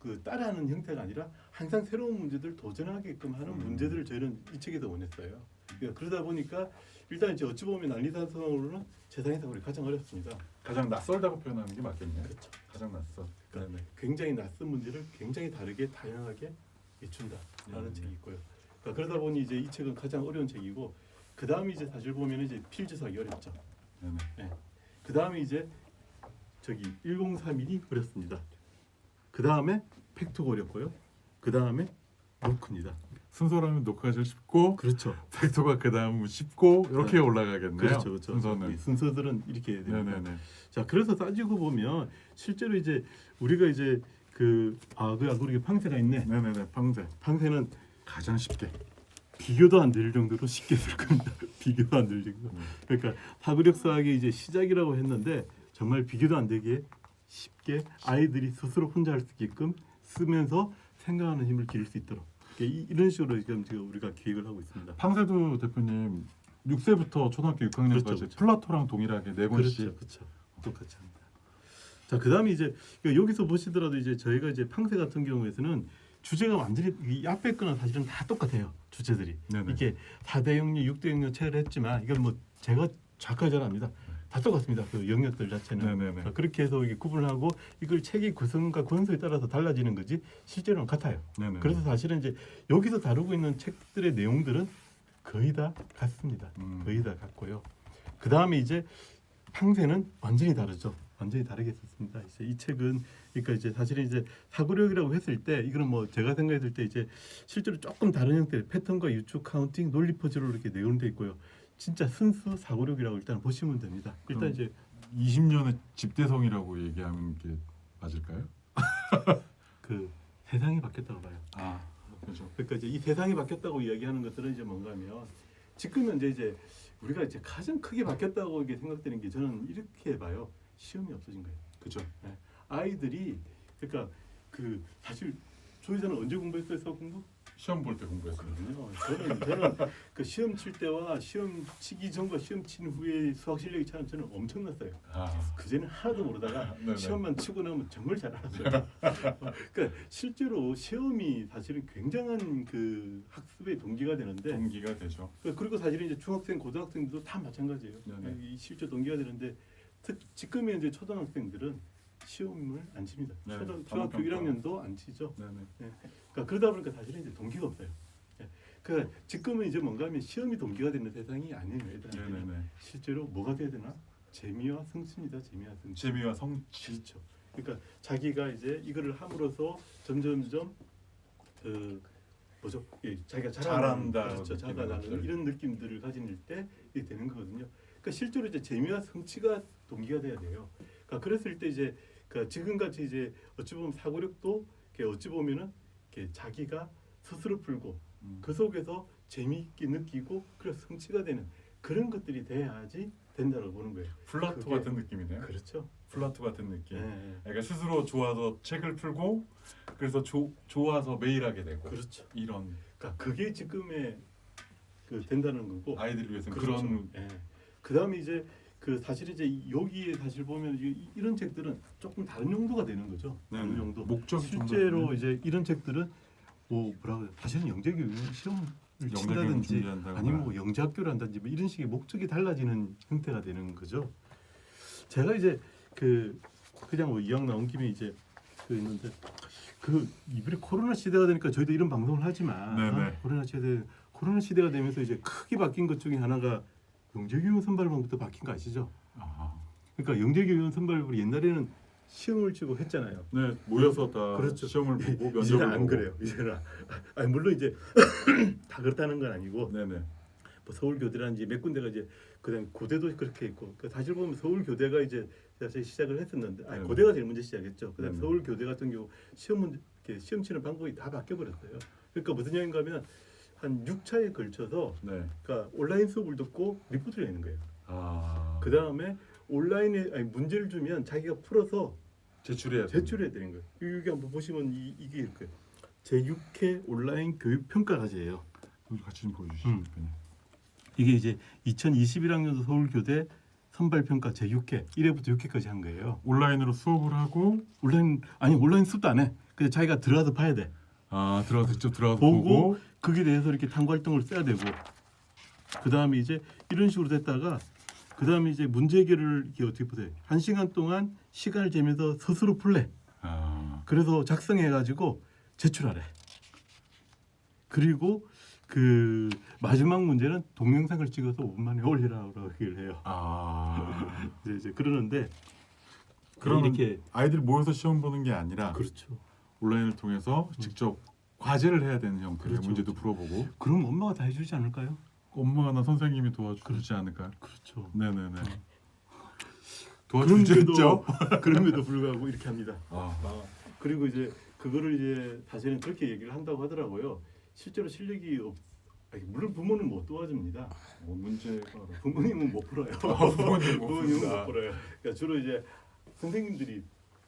그 따라하는 형태가 아니라 항상 새로운 문제들 도전하게끔 하는 문제들을 저희는 이 책에서 원했어요. 그러니까 그러다 보니까 일단 이제 어찌 보면 난이도상으로는 최상위 사고력이 가장 어렵습니다. 가장 낯설다고 표현하는 게 맞겠네요. 그렇죠. 가장 낯설. 그러니까 네네. 굉장히 낯선 문제를 굉장히 다르게 다양하게 준다라는 네. 책이 있고요. 그러니까 그러다 보니 이제 이 책은 가장 어려운 책이고 그 다음에 이제 사실 보면 이제 필즈 수학이 어렵죠. 네네. 그 다음에 이제 1031이 어렵습니다. 그 다음에 팩토가 어렵고요. 그 다음에 노크입니다. 순서라면 노크가 제일 쉽고 그렇죠. 팩토가 그다음 쉽고 이렇게 올라가겠네요. 그렇죠. 순서는. 이 순서들은 이렇게 됩니다. 네네네. 자, 그래서 따지고 보면 실제로 이제 우리가 이제 그 우리가 팡세가 있네. 네네네. 방세 팡세는 가장 쉽게. 비교도 안 될 정도로 쉽게 쓸 겁니다. 비교도 안 될 정도. 그러니까 사고력 수학이 이제 시작이라고 했는데 정말 비교도 안 되게 쉽게 아이들이 스스로 혼자 할 수 있게끔 쓰면서 생각하는 힘을 기를 수 있도록 이런 식으로 지금 우리가 기획을 하고 있습니다. 팡세도 대표님 6세부터 초등학교 6학년까지 그렇죠. 플라토랑 동일하게 4권씩. 그렇죠. 똑같이 합니다. 자, 그다음에 이제 여기서 보시더라도 이제 저희가 이제 팡세 같은 경우에서는 주제가 완전히 이 앞에 거는 사실은 다 똑같아요. 주제들이. 네네. 이게 4대 영유, 6대 영유 책을 했지만 이건 뭐 제가 작가 잘 압니다. 다 똑같습니다. 그 영역들 자체는. 네네네. 그렇게 해서 이게 구분하고 이걸 책의 구성과 권수에 따라서 달라지는 거지 실제로는 같아요. 네네. 그래서 사실은 이제 여기서 다루고 있는 책들의 내용들은 거의 다 같습니다. 거의 다 같고요. 그 다음에 이제 탕세는 완전히 다르죠. 완전히 다르게 썼습니다. 이제 이 책은 그러니까 이제 사실은 이제 사고력이라고 했을 때 이거는 뭐 제가 생각했을 때 이제 실제로 조금 다른 형태의 패턴과 유추, 카운팅, 논리 퍼즐로 이렇게 내용돼 있고요. 진짜 순수 사고력이라고 일단 보시면 됩니다. 일단 이제 20년의 집대성이라고 얘기하는 게 맞을까요? 그 세상이 바뀌었다고 봐요. 아, 그렇죠. 그러니까 이제 이 세상이 바뀌었다고 이야기하는 것들은 이제 뭔가하면 지금 현재 이제 우리가 이제 가장 크게 바뀌었다고 이게 생각되는 게 저는 이렇게 봐요. 시험이 없어진 거예요. 그렇죠. 네. 아이들이 그러니까 그 사실 조이사는 언제 공부했어요? 수학 공부? 시험 볼 때 공부했어요. 저는 그 시험 칠 때와 시험 치기 전과 시험 친 후에 수학 실력이 차는 저는 엄청났어요. 아, 그전에 하나도 모르다가 네네. 시험만 치고 나면 정말 잘 알았어요. 그러니까 실제로 시험이 사실은 굉장한 그 학습의 동기가 되는데 동기가 되죠. 그리고 사실은 이제 중학생, 고등학생들도 다 마찬가지예요. 네네. 이 실제 동기가 되는데 지금의 이제 초등학생들은 시험을 안 칩니다. 네, 중학교 단원평가. 1학년도 안 치죠. 네네. 그러니까 그러다 보니까 사실은 이제 동기가 없어요. 그 지금은 이제 뭔가 하면 시험이 동기가 되는 세상이 아니에요. 애들한테는. 네네네. 실제로 뭐가 돼야 되나? 재미와 성취입니다. 재미와 성취. 재미와 성취. 그렇죠. 그러니까 자기가 이제 이거를 함으로써 점점점 그 뭐죠? 예, 자기가 잘한다 그렇죠. 느끼는 잘한다는 것들. 이런 느낌들을 가질 때 이게 되는 거거든요. 그러니까 실제로 이제 재미와 성취가 동기가 돼야 돼요. 그러니까 그랬을 때 이제 그 지금 같이 이제 어찌 보면 사고력도 이렇게 어찌 보면은 이렇게 자기가 스스로 풀고 그 속에서 재미있게 느끼고 그래서 성취가 되는 그런 것들이 돼야지 된다고 보는 거예요. 플라토 그게- 같은 느낌이네요. 그렇죠. 플라토 같은 느낌. 네. 그러니까 스스로 좋아서 책을 풀고 그래서 좋아서 매일 하게 되고 그렇죠. 이런 그러니까 그게 지금의 그 된다는 거고. 아이들을 위해서는 그렇죠. 그런 예. 그다음에 이제 그 사실 이제 여기에 사실 보면 이런 책들은 조금 다른 용도가 되는 거죠. 다른 네네. 용도. 목적이 좀 실제로 다르네. 이제 이런 책들은 뭐 뭐라 그래? 사실은 영재교육 시험을 영재교육 친다든지 준비한다거나. 아니면 뭐 영재학교를 한다든지 뭐 이런 식의 목적이 달라지는 형태가 되는 거죠. 제가 이제 그냥 뭐 이왕 나온 김에 이제 그 있는데 그 이번에 코로나 시대가 되니까 저희도 이런 방송을 하지만 네네. 코로나 시대가 되면서 이제 크게 바뀐 것 중에 하나가 영재교육 선발반부터 바뀐 거 아시죠? 아, 그러니까 영재교육 선발반이 옛날에는 시험을 치고 했잖아요. 네 모여서 다 그렇죠. 시험을 보고 면접을 이제는 안 보고. 그래요. 이제는 아니 물론 이제 다 그렇다는 건 아니고 네네. 뭐 서울 교대라든지 몇 군데가 이제 그다음 고대도 그렇게 있고 그 사실 보면 서울 교대가 이제 사실 시작을 했었는데 네네. 고대가 제일 먼저 시작했죠. 그다음 네네. 서울 교대 같은 경우 시험 치는 방법이 다 바뀌어 버렸어요. 그러니까 무슨 얘기인가면 한 6차에 걸쳐서 네. 그러니까 온라인 수업을 듣고 리포트를 내는 거예요. 아. 그 다음에 온라인에 문제를 주면 자기가 풀어서 제출해야 돼. 제출해야 되는 거예요. 여기 한번 보시면 이게 이렇게 제6회 온라인 교육 평가과제예요. 여기 같이 좀 보여주시죠. 대표님. 이게 이제 2021학년도 서울교대 선발평가 제6회 1회부터 6회까지 한 거예요. 온라인으로 수업을 하고 온라인 수업도 안 해. 그냥 자기가 들어가서 봐야 돼. 아 들어가서 직접 들어가서 보고 보고 거기에 대해서 이렇게 탐구 활동을 써야 되고 그 다음에 이제 이런 식으로 됐다가 그 다음에 이제 문제 해결을 이게 어떻게 보세요? 1시간 동안 시간을 재면서 스스로 풀래. 아 그래서 작성해가지고 제출하래. 그리고 그 마지막 문제는 동영상을 찍어서 5분 만에 올리라고 얘기를 해요. 아. 이제 그러는데 그럼 이렇게 아이들 모여서 시험 보는 게 아니라 그렇죠. 온라인을 통해서 직접 과제를 해야 되는 형태의 그렇죠, 문제도 그렇죠. 풀어보고 그럼 엄마가 다 해주지 않을까요? 엄마나 선생님이 도와주지 않을까요? 그렇죠. 네네네. 그런데도 도와주겠죠. 그럼에도 불구하고 이렇게 합니다. 아, 그리고 이제 그거를 이제 사실은 그렇게 얘기를 한다고 하더라고요. 실제로 실력이 물론 부모는 못 도와줍니다. 문제가 부모님은 못 풀어요. 부모님 못 부모님은 푼다. 못 풀어요. 그러니까 주로 이제 선생님들이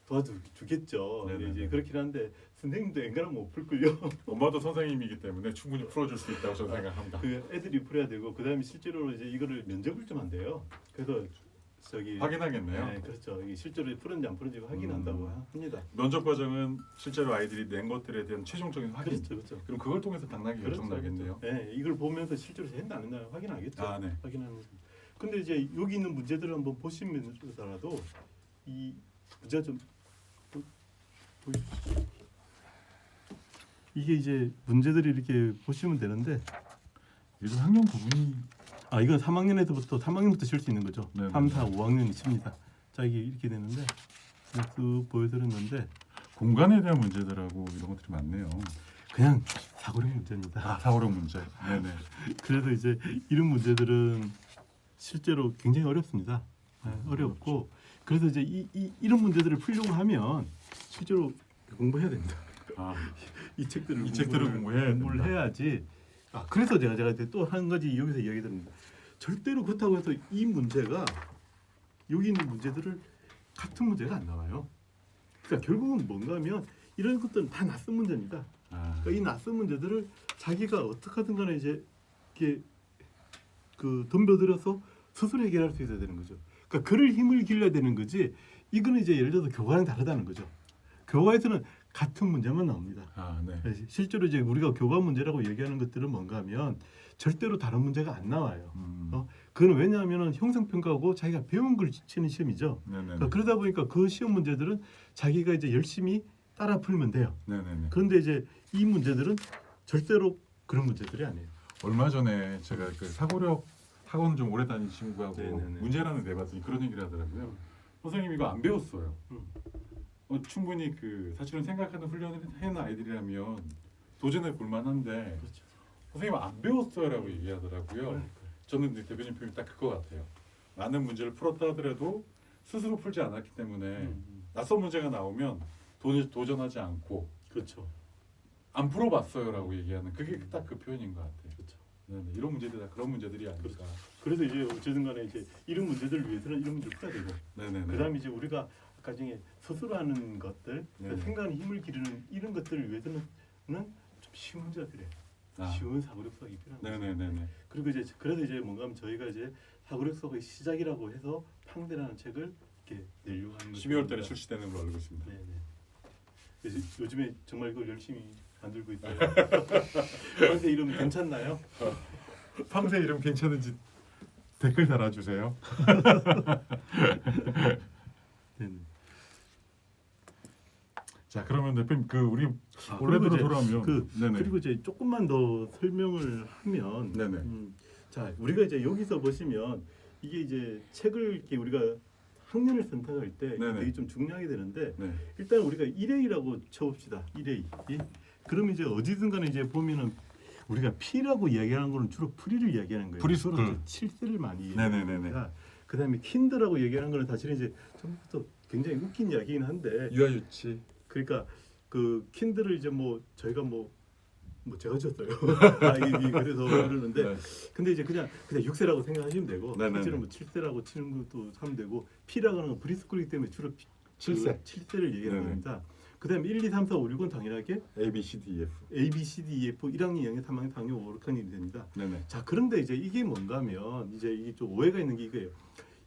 도와주겠죠. 네네네. 이제 그렇긴 한데 선생님도 앵간하면 못 풀걸요. 엄마도 선생님이기 때문에 충분히 풀어줄 수 있다고 저는 생각합니다. 그 애들이 풀어야 되고 그다음에 실제로 이제 이거를 면접을 좀 한대요. 그래서 저기 확인하겠네요. 네, 그렇죠. 이게 실제로 풀었는지 안 풀었는지 확인한다고 합니다. 면접 과정은 실제로 아이들이 낸 것들에 대한 최종적인 확인. 그렇죠, 그렇죠. 그럼 그걸 통해서 당락이 결정나겠네요. 네, 이걸 보면서 실제로 했나 안 했나 확인하겠죠. 아, 네. 확인하는 거죠. 근데 이제 여기 있는 문제들을 한번 보시면서라도 이 문제가 좀 보여주시죠. 이게 이제 문제들이 이렇게 보시면 되는데 요즘 학년 구분이 이건 3학년부터 칠 수 있는 거죠. 네네. 3, 4, 5학년이 칩니다. 자 이게 이렇게 되는데 쭉 보여드렸는데 공간에 대한 문제들하고 이런 것들이 많네요. 그냥 사고력 문제입니다. 사고력 문제. 네네. 그래서 이제 이런 문제들은 실제로 굉장히 어렵습니다. 어렵고 그래서 이제 이런 문제들을 풀려고 하면 실제로 공부해야 됩니다. 아, 이 책들을 이 책들을 공부를 공부를 해야지. 그래서 제가 또 한 가지 여기서 이야기 드립니다. 절대로 그렇다고 해서 이 문제가 여기 있는 문제들을 같은 문제가 안 나와요. 그러니까 결국은 뭔가하면 이런 것들은 다 낯선 문제입니다. 그러니까 이 낯선 문제들을 자기가 어떻게 하든 간에 이제 이렇게 그 덤벼들어서 스스로 해결할 수 있어야 되는 거죠. 그러니까 그럴 힘을 길러야 되는 거지. 이거는 이제 예를 들어서 교과랑 다르다는 거죠. 교과에서는 같은 문제만 나옵니다. 네. 실제로 이제 우리가 교과 문제라고 얘기하는 것들은 뭔가 하면 절대로 다른 문제가 안 나와요. 그건 왜냐하면 형성평가하고 자기가 배운 걸 치는 시험이죠. 네네. 그러다 보니까 그 시험 문제들은 자기가 이제 열심히 따라 풀면 돼요. 네네네. 그런데 이제 이 문제들은 절대로 그런 문제들이 아니에요. 얼마 전에 제가 그 사고력 학원 좀 오래 다닌 친구하고 네네네. 문제라는 내봤더니 그런 얘기를 하더라고요. 선생님 이거 안 배웠어요. 충분히 그 사실은 생각하는 훈련을 해는 아이들이라면 도전해 볼 만한데 그렇죠. 선생님 안 배웠어요라고 얘기하더라고요. 네. 저는 이제 대표님 표현이 딱 그거 같아요. 많은 문제를 풀었다 하더라도 스스로 풀지 않았기 때문에 낯선 문제가 나오면 도전하지 않고 그렇죠. 안 풀어봤어요라고 얘기하는 그게 딱 그 표현인 것 같아요. 그렇죠. 네네. 이런 문제들 다 그런 문제들이 아닐까. 그래서 이제 어쨌든 간에 이제 이런 문제들을 위해서는 이런 문제를 풀어야 되고 네네네. 그다음에 이제 우리가 아까 중에 스스로 하는 것들 네네. 생각하는 힘을 기르는 이런 것들을 위해서는 좀 쉬운 문제가 필요해요. 쉬운 사고력 수학이 필요한 거죠. 네네네네. 그리고 이제 그래서 이제 뭔가 하면 저희가 이제 사고력 수학의 시작이라고 해서 팡대라는 책을 이렇게 내려고 하는 거죠. 12월 달에 출시되는 걸로 알고 있습니다. 네네. 그래서 요즘에 정말 이걸 열심히 만들고 있어요. 그런데 이름 괜찮나요? 팡세 이름 괜찮은지 댓글 달아주세요. 네네. 자 그러면 대표님 그 우리 그리고 원래대로 이제 돌아오면 네네. 그리고 이제 조금만 더 설명을 하면 네네. 자 우리가 이제 여기서 보시면 이게 이제 책을 이렇게 우리가 학년을 선택할 때 네네. 되게 좀 중요하게 되는데 네. 일단 우리가 1A라고 쳐봅시다. 1A. 그럼 이제 어디든 간에 이제 보면은 우리가 P라고 이야기하는 거는 주로 프리를 이야기하는 거예요. 프리스쿨. 주로 7세를 많이 네네네네. 얘기합니다. 그다음에 킨드라고 얘기하는 거는 사실은 이제 처음부터 굉장히 웃긴 이야기긴 한데 유아유치. 그러니까 그 킨드를 이제 뭐 저희가 뭐 제가 줬어요. 그래서 그러는데 네. 근데 이제 그냥 6세라고 생각하시면 되고 네네네. 실제로 뭐 7세라고 치는 것도 하면 되고 P라고 하는 건 프리스쿨이기 때문에 주로 7세. 7세를 얘기하는 네네. 겁니다. 그다음에 1, 2, 3, 4, 5, 6은 당연하게 A, B, C, D, E, F. A, B, C, D, E, F 1학년, 2학년, 3학년, 4학년, 5, 6학년이 됩니다. 네네. 자 그런데 이제 이게 뭔가면 이제 이게 좀 오해가 있는 게 이거예요.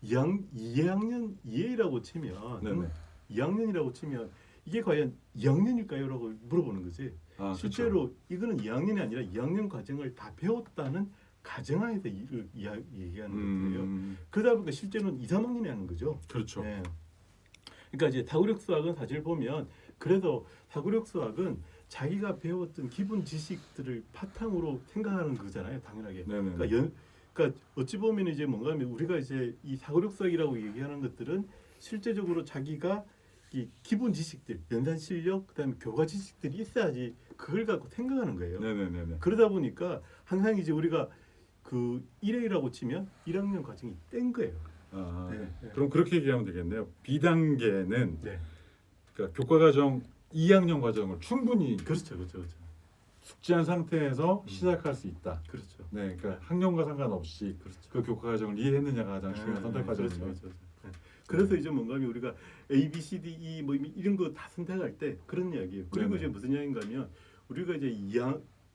2학년 2A라고 치면 네네. 2학년이라고 치면 이게 과연 2학년일까요?라고 물어보는 거지. 실제로 이거는 2학년이 아니라 2학년 과정을 다 배웠다는 가정하에서 이를 얘기하는 것들이에요. 그러다 보니까 실제로는 2, 3학년이 하는 거죠. 그렇죠. 네. 그러니까 이제 사고력 수학은 사실 보면 그래서 사고력 수학은 자기가 배웠던 기본 지식들을 바탕으로 생각하는 거잖아요. 당연하게. 네네. 그러니까 어찌 보면 이제 뭔가 하면 우리가 이제 이 사고력 수학이라고 얘기하는 것들은 실제적으로 자기가 이 기본 지식들, 연산 실력, 그다음에 교과 지식들이 있어야지 그걸 갖고 생각하는 거예요. 네네네네. 그러다 보니까 항상 이제 우리가 그 1A라고 치면 1학년 과정이 뗀 거예요. 네. 그럼 그렇게 얘기하면 되겠네요. B단계는 네. 그러니까 교과과정 2학년 과정을 충분히 그렇죠. 숙지한 상태에서 시작할 수 있다. 그렇죠. 네, 그러니까 학년과 상관없이 그렇죠. 그 교과과정을 이해했느냐가 가장 중요한 선택 과정이에요. 그렇죠. 네. 그래서 이제 뭔가 하면 우리가 A, B, C, D, E 뭐 이런 거 다 선택할 때 그런 이야기예요. 그리고 네네. 이제 무슨 이야기인가면 우리가 이제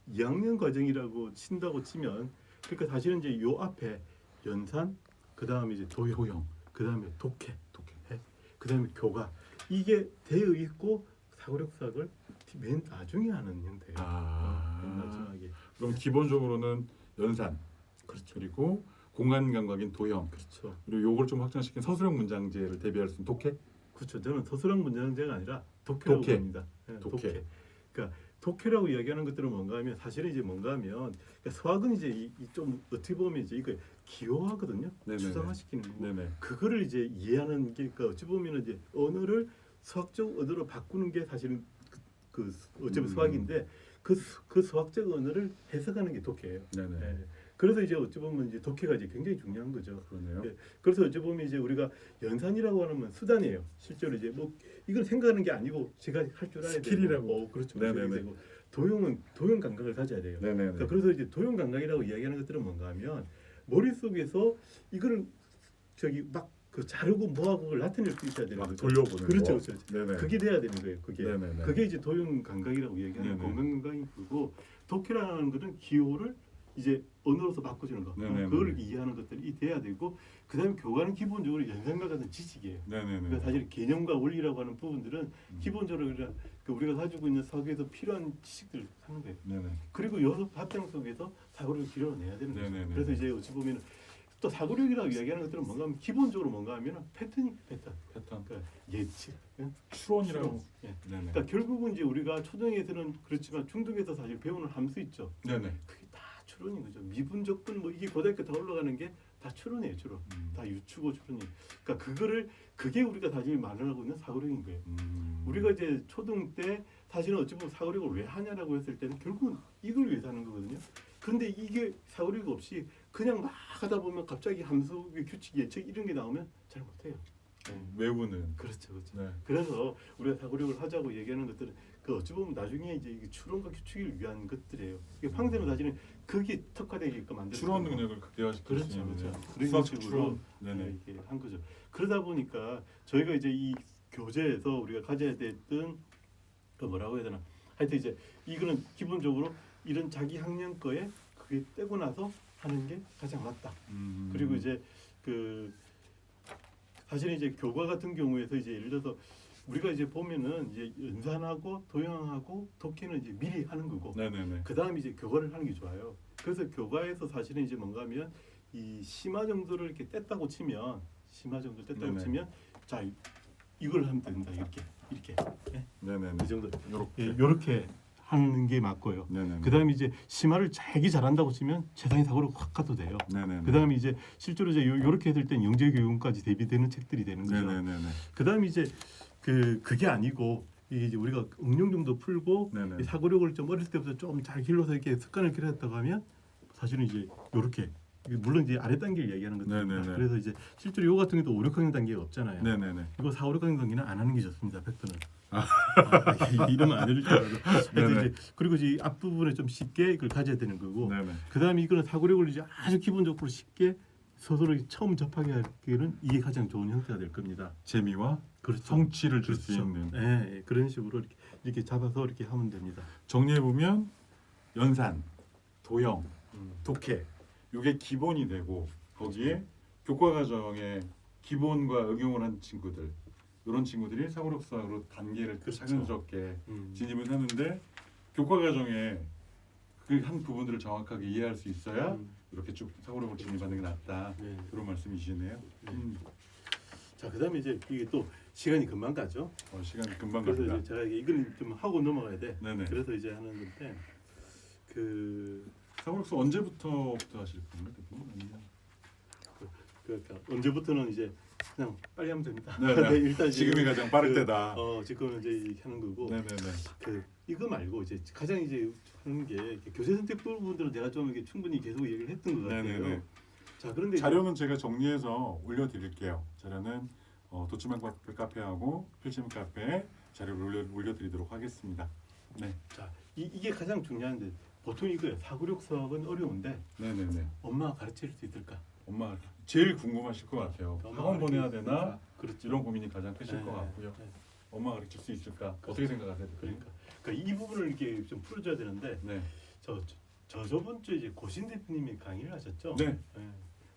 2학년 과정이라고 친다고 치면 그러니까 사실은 이제 요 앞에 연산, 그 다음에 이제 도형 그다음에 독해, 독해. 그다음에 교과 이게 되어 있고 사고력 수학을 맨 나중에 하는 형태예요. 맨 마지막에. 그럼 기본적으로는 연산, 그렇죠. 그리고 공간 감각인 도형, 그렇죠. 그리고 요걸 좀 확장시킨 서술형 문장제를 대비할 수 있는 독해. 그렇죠. 저는 서술형 문장제가 아니라 독해라고 독해. 봅니다. 네, 독해. 독해. 그러니까 독해라고 이야기하는 것들은 뭔가 하면 사실은 이제 뭔가 하면 그러니까 수학은 이제 좀 어떻게 보면 이제 이거 기호화거든요. 네네네. 추상화시키는 거고. 네네. 그거를 이제 이해하는 게 그러니까 어찌 보면 이제 언어를 수학적 언어로 바꾸는 게 사실은 그 어쩌면 수학인데 그 수학적 언어를 해석하는 게 독해예요. 네네. 네. 그래서 이제 어찌 보면 이제 독해가 이제 굉장히 중요한 거죠. 그러네요. 네. 그래서 어찌 보면 이제 우리가 연산이라고 하는 수단이에요. 실제로 이제 뭐 이걸 생각하는 게 아니고 제가 할 줄 알아야 되고. 스킬이라고. 그렇죠. 네네네. 되고. 도형은 도형 감각을 가져야 돼요. 네네네. 그러니까 그래서 이제 도형 감각이라고 이야기하는 것들은 뭔가 하면 머릿속에서 이거를 저기 막 그 자르고 뭐하고 그걸 나타낼 수 있어야 되는 막 거죠. 돌려보는 그렇죠, 거. 그렇죠. 네네. 그게 돼야 되는 거예요. 그게 네네네. 그게 이제 도형 감각이라고 얘기하는 네네. 공간 감각이 그고 독해라는 것은 기호를 이제 언어로서 바꿔주는 거. 네네네. 그걸 이해하는 것들이 돼야 되고 그다음에 교과는 기본적으로 연산과 같은 지식이에요. 네네네. 그러니까 사실 개념과 원리라고 하는 부분들은 기본적으로 그냥 그 우리가 가지고 있는 사고에서 필요한 지식들을 하는 거예요. 네네. 그리고 여섯 합장 속에서 사고력을 길러내야 되는 거죠. 네네네. 그래서 이제 어찌 보면 또 사고력이라고 이야기하는 것들은 뭔가 하면 기본적으로 뭔가 하면 패턴. 패턴. 그러니까 예측. 추론이라고. 추론. 예. 네네. 그러니까 결국은 이제 우리가 초등에서는 그렇지만 중등에서 사실 배우는 함수 있죠. 네네. 그게 다 추론인 거죠. 미분적분 뭐 이게 고등학교 다 올라가는 게 다 추론이에요. 추론. 다 유추고 추론이. 그러니까 그게 우리가 사실 말을 하고 있는 사고력인 거예요. 우리가 이제 초등 때 사실은 어찌 보면 사고력을 왜 하냐라고 했을 때는 결국은 이걸 위해서 하는 거거든요. 근데 이게 사고력 없이 그냥 막 하다 보면 갑자기 함수 규칙 예측 이런 게 나오면 잘 못해요. 외우는. 그렇죠. 네. 그래서 우리가 사고력을 하자고 얘기하는 것들은 그 어찌 보면 나중에 이제 이게 추론과 규칙을 위한 것들이에요. 이게 판세는 사실은 그게 특화되게끔 만드는 추론 능력을 극대화시킬 수 그렇죠, 있는 그렇죠. 수학 그런 식으로 추론. 네네. 이렇게 한 거죠. 그러다 보니까 저희가 이제 이 교재에서 우리가 가져야 됐던 그 뭐라고 해야 되나? 하여튼 이제 이거는 기본적으로 이런 자기 학년 거에 그게 떼고 나서 하는 게 가장 맞다. 그리고 이제 그 사실은 이제 교과 같은 경우에서 이제 예를 들어서 우리가 이제 보면은 이제 연산하고 도형하고 독해는 이제 미리 하는 거고 네네네. 그 다음 이제 교과를 하는 게 좋아요. 그래서 교과에서 사실은 이제 뭔가 하면 이 심화 정도를 이렇게 뗐다고 치면 네네. 자 이걸 하면 된다 이렇게 네네네. 이 정도 요렇게. 이렇게 하는 게 맞고요. 네네네. 그다음에 이제 심화를 자기 잘한다고 치면 세상의 사고를 확 가도 돼요. 네네네. 그다음에 이제 실제로 이제 요렇게 해줄 땐 영재 교육까지 대비되는 책들이 되는 거죠. 네네네네. 그다음에 이제 그게 아니고 이게 이제 우리가 응용 정도 풀고 네네. 이 사고력을 좀 어릴 때부터 좀 잘 길러서 이렇게 습관을 길렀다고 하면 사실은 이제 요렇게 물론 이제 아래 단계를 얘기하는 거죠. 네네네. 그래서 이제 실제로 요 같은 경우도 5, 6학년 단계가 없잖아요. 네네네. 이거 4, 5, 6학년 단계는 안 하는 게 좋습니다. 팩트는. 이러면 안 해줄 줄 알아서. 네네. 이제 그리고 이제 앞부분에 좀 쉽게 이걸 가져야 되는 거고. 네네. 그다음에 이거는 사고력을 이제 아주 기본적으로 쉽게 서서로 처음 접하게 하기에는 이게 가장 좋은 형태가 될 겁니다. 재미와 그렇죠. 성취를 줄 수 그렇죠. 있는. 예, 그런 식으로 이렇게 잡아서 이렇게 하면 됩니다. 정리해 보면 연산, 도형, 음. 독해 이게 기본이 되고 거기에 교과 과정의 기본과 응용을 한 친구들 이런 친구들이 사고력 수학으로 단계를 그렇죠. 차근스럽게 진입을 하는데 교과 과정에 그 한 부분들을 정확하게 이해할 수 있어야 이렇게 쭉 사고력을 진입하는 게 낫다 네. 그런 말씀이시네요. 자, 그다음에 이제 이게 또 시간이 금방 가죠. 시간이 금방 그래서 갑니다. 이제 제가 이걸 좀 하고 넘어가야 돼. 네네. 그래서 이제 하는 건데 그 사고력 수학 언제부터 하실 건가요, 대표님? 아니면? 그러니까 언제부터는 이제 그냥 빨리 하면 됩니다. 네네. 근데 일단 지금이 가장 빠를 때다. 지금은 이제 이렇게 하는 거고. 네네네. 이거 말고 이제 가장 이제 하는 게 이렇게 교재 선택 부분들은 내가 좀 이렇게 충분히 계속 얘기를 했던 것 같아요. 네네네. 자, 그런데 자료는 제가 정리해서 올려드릴게요. 자료는 도치막 카페하고 필침 카페에 자료를 올려드리도록 하겠습니다. 네. 자, 이게 가장 중요한데 보통 이거예요. 사고력 수학은 어려운데 네네네. 엄마가 가르칠 수 있을까? 엄마 제일 궁금하실 것 같아요. 학원 보내야 되나? 그렇죠. 이런 고민이 가장 크실 네, 것 같고요. 네. 엄마 가르칠 수 있을까? 그렇죠. 어떻게 생각하세요, 대표님? 그러니까 이 부분을 이렇게 좀 풀어줘야 되는데 네. 저번 주에 이제 고신 대표님이 강의를 하셨죠. 네.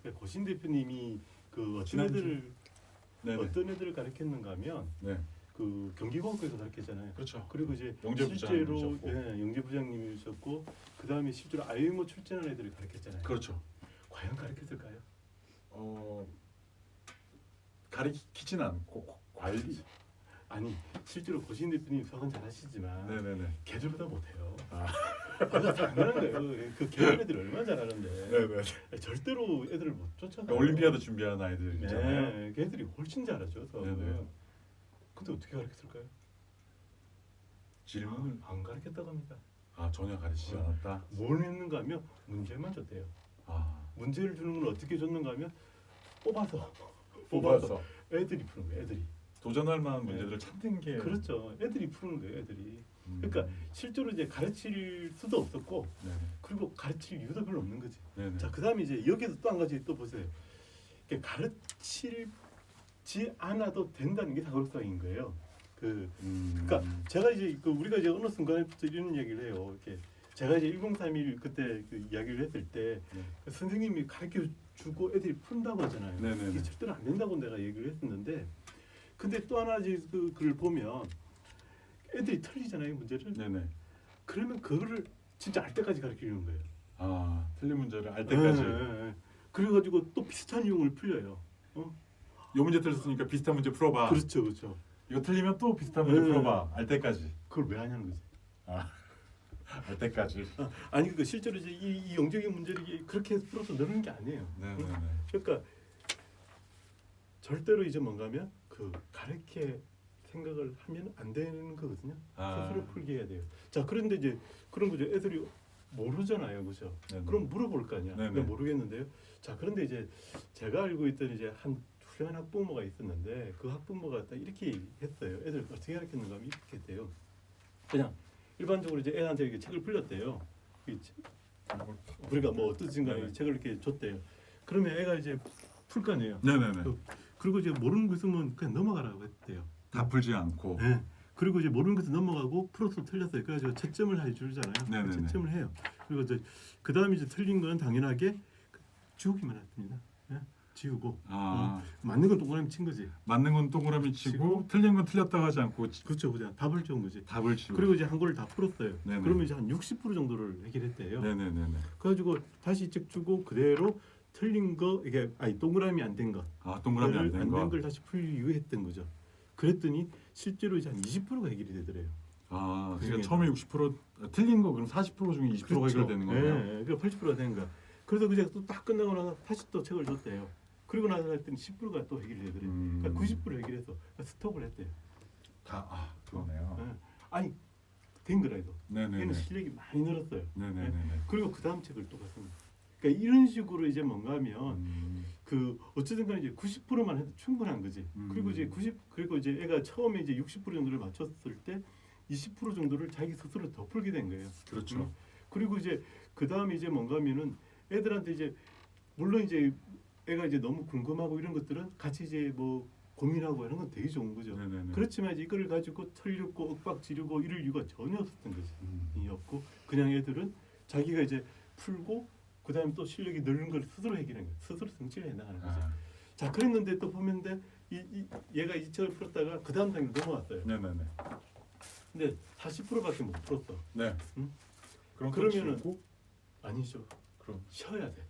그러니까 고신 대표님이 그 어떤 지난주. 애들을 네네. 어떤 애들을 가르쳤는가 하면 네. 그 경기공학과에서 가르쳤잖아요. 그렇죠. 그리고 이제 영재부장님이셨고. 실제로 영재부장님이셨고 그다음에 실제로 IMO 출전한 애들을 가르쳤잖아요. 그렇죠. 과연 가르쳤을까요? 가리키진 않고 관리. 아니 실제로 고신 대표님 수학은 잘하시지만 네네네. 걔들보다 못해요. 아. 아주 당연한 거예요. 그 걔들 애들 얼마나 잘하는데 네네. 절대로 애들을 못 쫓아가요. 올림피아드 준비하는 아이들이잖아요. 네, 걔들이 훨씬 잘하죠. 수학은. 네네. 근데 어떻게 가르쳤을까요? 질문을 안 가르쳤다고 합니다. 전혀 가르치지 않았다. 뭘 했는가 하면 문제만 줬대요. 문제를 주는 건 어떻게 줬는가 하면 뽑아서 뽑아서 애들이 푸는 거예요. 애들이. 도전할 만한 문제들을 찾는 게 그렇죠. 애들이 푸는 거예요. 애들이. 음. 그러니까 실제로 이제 가르칠 수도 없었고 네네. 그리고 가르칠 이유도 별로 없는 거지. 네네. 자, 그다음에 이제 여기서 또 한 가지 또 보세요. 이게 가르치지 않아도 된다는 게 사고력사인 거예요. 그러니까 제가 이제 우리가 이제 어느 순간부터 이런 얘기를 해요. 이렇게 제가 이제 1031 그때 그 이야기를 했을 때 네. 선생님이 가르쳐 주고 애들이 푼다고 하잖아요. 네네네. 이게 절대로 안 된다고 내가 얘기를 했었는데, 근데 또 하나 이제 그걸 보면 애들이 틀리잖아요 문제를. 네네. 그러면 그거를 진짜 알 때까지 가르치는 거예요. 틀린 문제를 알 때까지. 네. 그래가지고 또 비슷한 유형을 풀려요. 요 문제 틀렸으니까 비슷한 문제 풀어봐. 그렇죠, 그렇죠. 이거 틀리면 또 비슷한 문제 네. 풀어봐. 알 때까지. 그걸 왜 하냐는 거지. 알 때까지. 아니 그 실제로 이제 이 영적인 문제를 이게 그렇게 해서 풀어서 넣는 게 아니에요. 네네네. 그러니까 절대로 이제 뭔가면 그 가르쳐 생각을 하면 안 되는 거거든요. 스스로 풀게 해야 돼요. 자, 그런데 이제 그런 거죠. 애들이 모르잖아요, 그죠? 네네. 그럼 물어볼 거 아니야. 네네. 내가 모르겠는데요. 자, 그런데 이제 제가 알고 있던 이제 한 훌륭한 학부모가 있었는데 그 학부모가 딱 이렇게 했어요. 애들 어떻게 가르쳤는가 하면 이렇게 했대요. 그냥 일반적으로 이제 애한테 이렇게 책을 풀렸대요. 우리가 뭐 어떤 순간에 네네. 책을 이렇게 줬대요. 그러면 애가 이제 풀 거 아니에요. 네네네. 그리고 이제 모르는 거 있으면 그냥 넘어가라고 했대요. 다 풀지 않고. 네. 그리고 이제 모르는 것을 넘어가고 풀어서 틀렸어요. 그래가지고 채점을 해주잖아요. 네네네. 채점을 해요. 그리고 이제 그 다음에 이제 틀린 거는 당연하게 지우기만 했습니다. 예? 지우고 맞는 건 동그라미 친 거지. 맞는 건 동그라미 치고 치고, 틀린 건 틀렸다고 하지 않고 그렇죠, 그냥 답을 적은 거지. 답을 치고. 그리고 이제 한 거를 다 풀었어요. 네네. 그러면 이제 한 60% 정도를 해결했대요. 네네네네. 그래가지고 다시 책 주고 그대로 틀린 거 이게 동그라미 안 된 거, 동그라미 안 된 거. 걸 다시 풀기 위해 했던 거죠. 그랬더니 실제로 이제 한 20%가 해결이 되더래요. 그러니까 그중에. 처음에 60% 틀린 거 그럼 40% 중에 20%가 해결되는 거예요. 네, 그러니까 80%가 된 거야. 그래서 그제 또 딱 끝나고 나서 다시 또 책을 줬대요. 그리고 나서 했더니 10%가 또 해결이 되더래요. 그러니까 90% 해결해서 스톱을 했대요. 그러네요. 네. 아니 된 거라도. 네네네. 얘는 실력이 많이 늘었어요. 네네네. 그리고 그 다음 책을 또 갔습니다. 그러니까 이런 식으로 이제 뭔가 하면 음. 그 어쨌든 간에 이제 90%만 해도 충분한 거지. 그리고 이제 그리고 이제 애가 처음에 이제 60% 정도를 맞췄을 때 20% 정도를 자기 스스로 더 풀게 된 거예요. 그렇죠. 그리고 이제 그 다음에 이제 뭔가 하면은 애들한테 이제 물론 이제 애가 이제 너무 궁금하고 이런 것들은 같이 이제 뭐 고민하고 이런 건 되게 좋은 거죠. 네네네. 그렇지만 이제 이걸 가지고 털렸고 윽박 지르고 이럴 이유가 전혀 없었던 거지. 음. 이었고 그냥 애들은 자기가 이제 풀고 그 다음에 또 실력이 늘는 걸 스스로 해결하는 거예요. 스스로 성취를 해나가는 거죠. 자, 그랬는데 또 보면데 얘가 이 책을 풀었다가 그 다음 단계 넘어왔어요. 네네네. 근데 40%밖에 못 풀었어. 네. 응? 그럼 그러면은 치우고? 아니죠. 그럼 쉬어야 돼.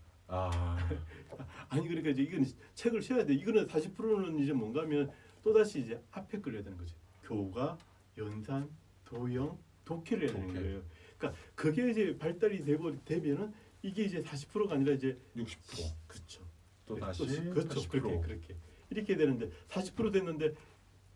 아니 그러니까 이제 이건 책을 쉬어야 돼. 이거는 40%는 이제 뭔가 하면 또 다시 이제 앞에 끌려야 되는 거지. 교과, 연산, 도형, 독해를 해야 되는 독해. 거예요. 그러니까 그게 이제 발달이 되면은 이게 이제 40%가 아니라 이제 60%. 그렇죠. 또 다시 그렇죠. 80%. 그렇게 이렇게 되는데 40% 됐는데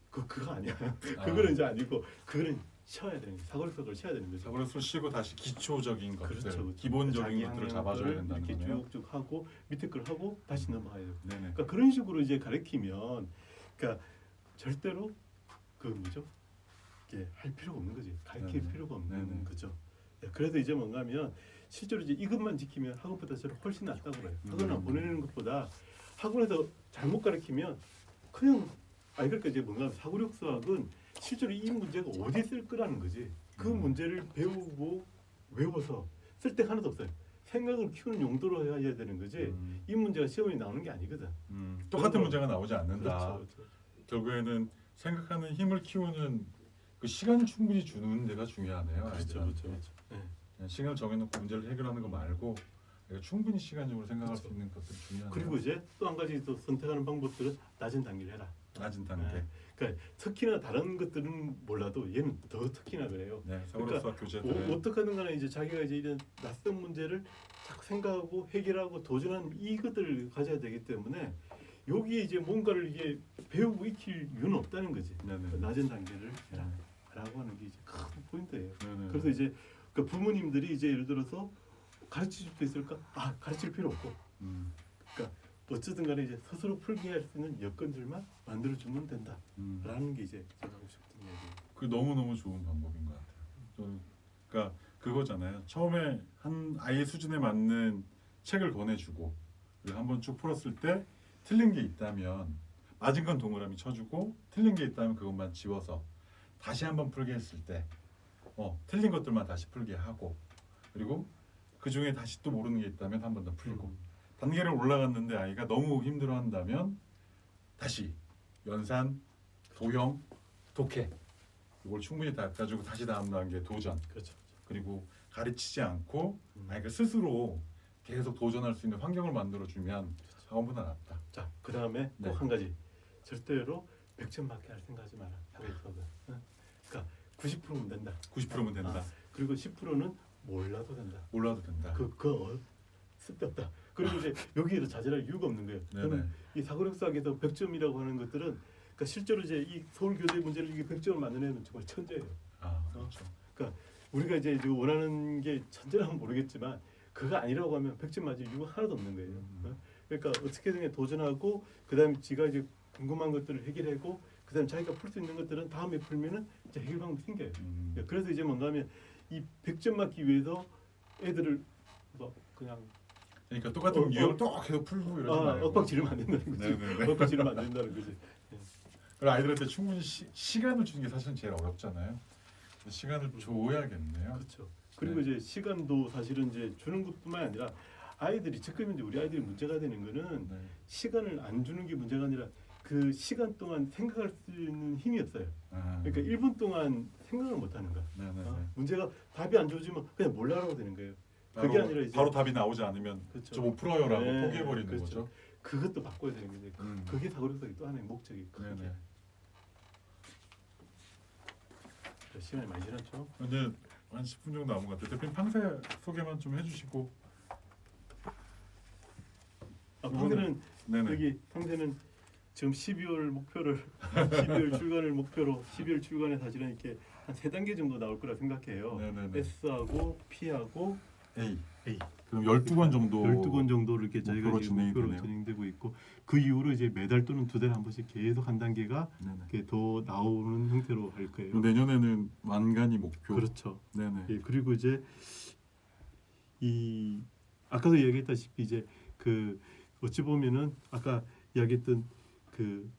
그거 아니야. 그거는 이제 아니고 그거는 쉬어야 되는 거예요. 사고력을 쉬어야 되는 거죠. 사고를 술 쉬고 다시 기초적인 것들, 그렇죠. 기본적인 자기 것들을 잡아줘야 학년을 된다는 이렇게 거네요. 쭉쭉 하고 밑에 걸 하고 다시 넘어가야 돼요. 네네. 그러니까 그런 식으로 이제 가르치면, 그러니까 절대로 그 뭐죠? 이게 할 필요가 없는 거지. 가르칠 네네. 필요가 없는 네네. 거죠. 그래서 이제 뭔가면 실제로 이제 이것만 지키면 학원보다 저는 훨씬 낫다고 봐요. 학원을 보내는 것보다 학원에서 잘못 가르치면 그냥 그러니까 이제 뭔가 사고력 수학은 실제로 이 문제가 어디 쓸 거라는 거지. 그 문제를 배우고 외워서 쓸 데 하나도 없어요. 생각을 키우는 용도로 해야 되는 거지. 이 문제가 시험에 나오는 게 아니거든. 똑같은 그래서- 문제가 나오지 않는다. 그렇죠. 결국에는 생각하는 힘을 키우는 그 시간을 충분히 주는 데가 중요하네요. 그렇죠. 아이들한테. 그렇죠. 네. 그냥 시간을 정해놓고 문제를 해결하는 거 말고 내가 충분히 시간적으로 생각할 그렇죠. 수 있는 것들이 중요하네요. 그리고 이제 또 한 가지 또 선택하는 방법들은 낮은 단계를 해라. 낮은 단계. 네. 그러니까 특히나 다른 것들은 몰라도 얘는 더 특히나 그래요. 네, 사고력수학 교재들은 어떻게 하든 간에 이제 자기가 이제 이런 낯선 문제를 자꾸 생각하고 해결하고 도전하는 이것들을 가져야 되기 때문에 여기에 이제 뭔가를 이게 배우고 익힐 이유는 없다는 거지. 네네. 낮은 단계를 네. 해라라고 하는 게 이제 큰 포인트예요. 네네. 그래서 이제 그 부모님들이 이제 예를 들어서 가르칠 수 있을까? 아, 가르칠 필요 없고. 그러니까 어쨌든 간에 이제 스스로 풀게 할 수 있는 여건들만 만들어 주면 된다라는 게 이제 제가 하고 싶은 얘기예요. 그 너무 너무 좋은 방법인 것 같아요. 저는 그러니까 그거잖아요. 처음에 한 아이의 수준에 맞는 책을 권해주고 그리고 한번 쭉 풀었을 때 틀린 게 있다면 맞은 건 동그라미 쳐주고 틀린 게 있다면 그것만 지워서 다시 한번 풀게 했을 때 틀린 것들만 다시 풀게 하고 그리고 그 중에 다시 또 모르는 게 있다면 한 번 더 풀고 단계를 올라갔는데 아이가 너무 힘들어한다면 다시 연산, 도형, 독해 이걸 충분히 닦아주고 다시 다음 단계 도전 그렇죠. 그리고 가르치지 않고 아이가 스스로 계속 도전할 수 있는 환경을 만들어주면 학원보다 낫다. 자, 그 다음에 네. 꼭 한 가지 절대로 100점 맞게 할 생각하지 마라. 사회수업은. 그러니까 90%면 된다. 90%면 된다. 아, 그리고 10%는 몰라도 된다. 몰라도 된다. 그거 쓸데없다. 그리고 이제 여기에도 자제할 이유가 없는 거예요. 네네. 저는 이 사고력수학에서 100점이라고 하는 것들은 그러니까 실제로 이제 이 서울교대 문제를 이게 100점을 만드는 정말 천재예요. 아 그렇죠. 그러니까 우리가 이제 원하는 게 천재라면 모르겠지만 그거 아니라고 하면 100점 맞을 이유가 하나도 없는 거예요. 그러니까 어떻게든 도전하고 그다음에 지가 이제 궁금한 것들을 해결하고 그다음 자기가 풀 수 있는 것들은 다음에 풀면은 이제 해결 방법이 생겨요. 그래서 이제 뭔가 하면 이 100점 맞기 위해서 애들을 뭐 그냥 그러니까 똑같은 유형을 또 계속 풀고 이러지 말고 엇박 지르면 안 된다는 거지. 네네네. 엇박 지르면 안 된다는 거지. 그리고 아이들한테 충분히 시간을 주는 게 사실은 제일 어렵잖아요. 시간을 줘야겠네요. 그렇죠. 그리고 네. 이제 시간도 사실은 이제 주는 것뿐만 아니라 아이들이 지금 이제 우리 아이들이 문제가 되는 거는 네. 시간을 안 주는 게 문제가 아니라 그 시간 동안 생각할 수 있는 힘이 없어요. 아, 그러니까 1분 동안 생각을 못 하는 거야. 네네네. 문제가 답이 안 주어지면 그냥 몰라라고 되는 거예요. 그게 바로, 아니라 이제 바로 답이 나오지 않으면 그렇죠. 저 못 풀어요라고 네, 포기해버리는 그렇죠. 거죠. 그것도 바꿔야 되는 건데 그게 사고력수학이 또 하나의 목적이 크게. 네네. 시간이 많이 지났죠? 이제 한 10분 정도 남은 것 같아요. 대표님 팡세 소개만 좀 해주시고. 평소는 네네. 여기 평소는 지금 12월 목표를 12월 출간을 목표로 12월 출간에 사실은 이렇게 한 3단계 정도 나올 거라 생각해요. 네네네. S하고 P하고 A. A. 그럼 12권 정도. 12권 정도를 이렇게 저희가 목표로 지금 진행이 목표로 되네요. 진행되고 있고 그 이후로 이제 매달 또는 2달에 한 번씩 계속 한 단계가 네네. 이렇게 더 나오는 형태로 할 거예요. 그럼 내년에는 완간이 목표. 그렇죠. 네네. 예, 그리고 이제 이 아까도 이야기했다시피 이제 그 어찌 보면은 아까 이야기했던 그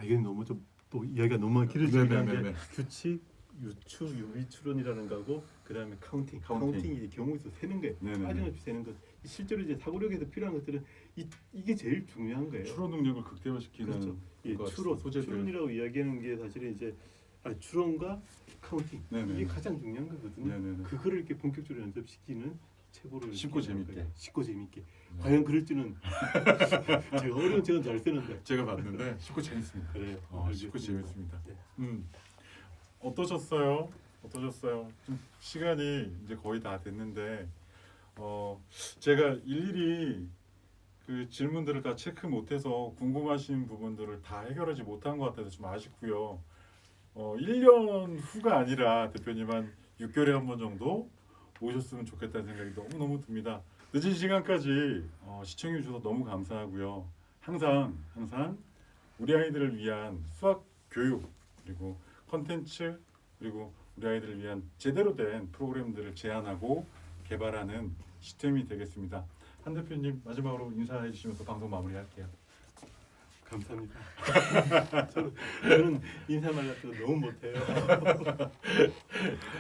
이게 너무 좀 또 이야기가 너무 길어지긴 한데 네네네네. 규칙, 유추, 유비추론이라는 거고 그다음에 카운팅. 카운팅. 카운팅이 경우에서 세는 거예요. 네네네. 빠짐없이 세는 것. 실제로 이제 사고력에서 필요한 것들은 이게 제일 중요한 거예요. 추론 능력을 극대화시키는 그렇죠. 예, 것 추론, 소재들. 추론이라고 이야기하는 게 사실은 이제 추론과 카운팅 네네. 이게 가장 중요한 거거든요. 네네네. 그거를 이렇게 본격적으로 연습시키는 최고로 쉽고 재밌게. 쉽고 재밌게. 네. 과연 그럴지는 제가 어려운 책은 잘 쓰는데 제가 봤는데 쉽고 재밌습니다. 그래요. 쉽고 재밌습니다. 네. 어떠셨어요? 어떠셨어요? 좀 시간이 이제 거의 다 됐는데 제가 일일이 그 질문들을 다 체크 못해서 궁금하신 부분들을 다 해결하지 못한 것 같아서 좀 아쉽고요. 1년 후가 아니라 대표님 한 6개월에 한 번 정도 오셨으면 좋겠다는 생각이 너무너무 듭니다. 늦은 시간까지 시청해 주셔서 너무 감사하고요. 항상 우리 아이들을 위한 수학 교육 그리고 컨텐츠 그리고 우리 아이들을 위한 제대로 된 프로그램들을 제안하고 개발하는 시스템이 되겠습니다. 한 대표님 마지막으로 인사해 주시면서 방송 마무리할게요. 감사합니다. 저는 인사말 같은 거 너무 못해요.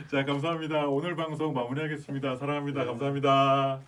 자, 감사합니다. 오늘 방송 마무리하겠습니다. 사랑합니다. 감사합니다.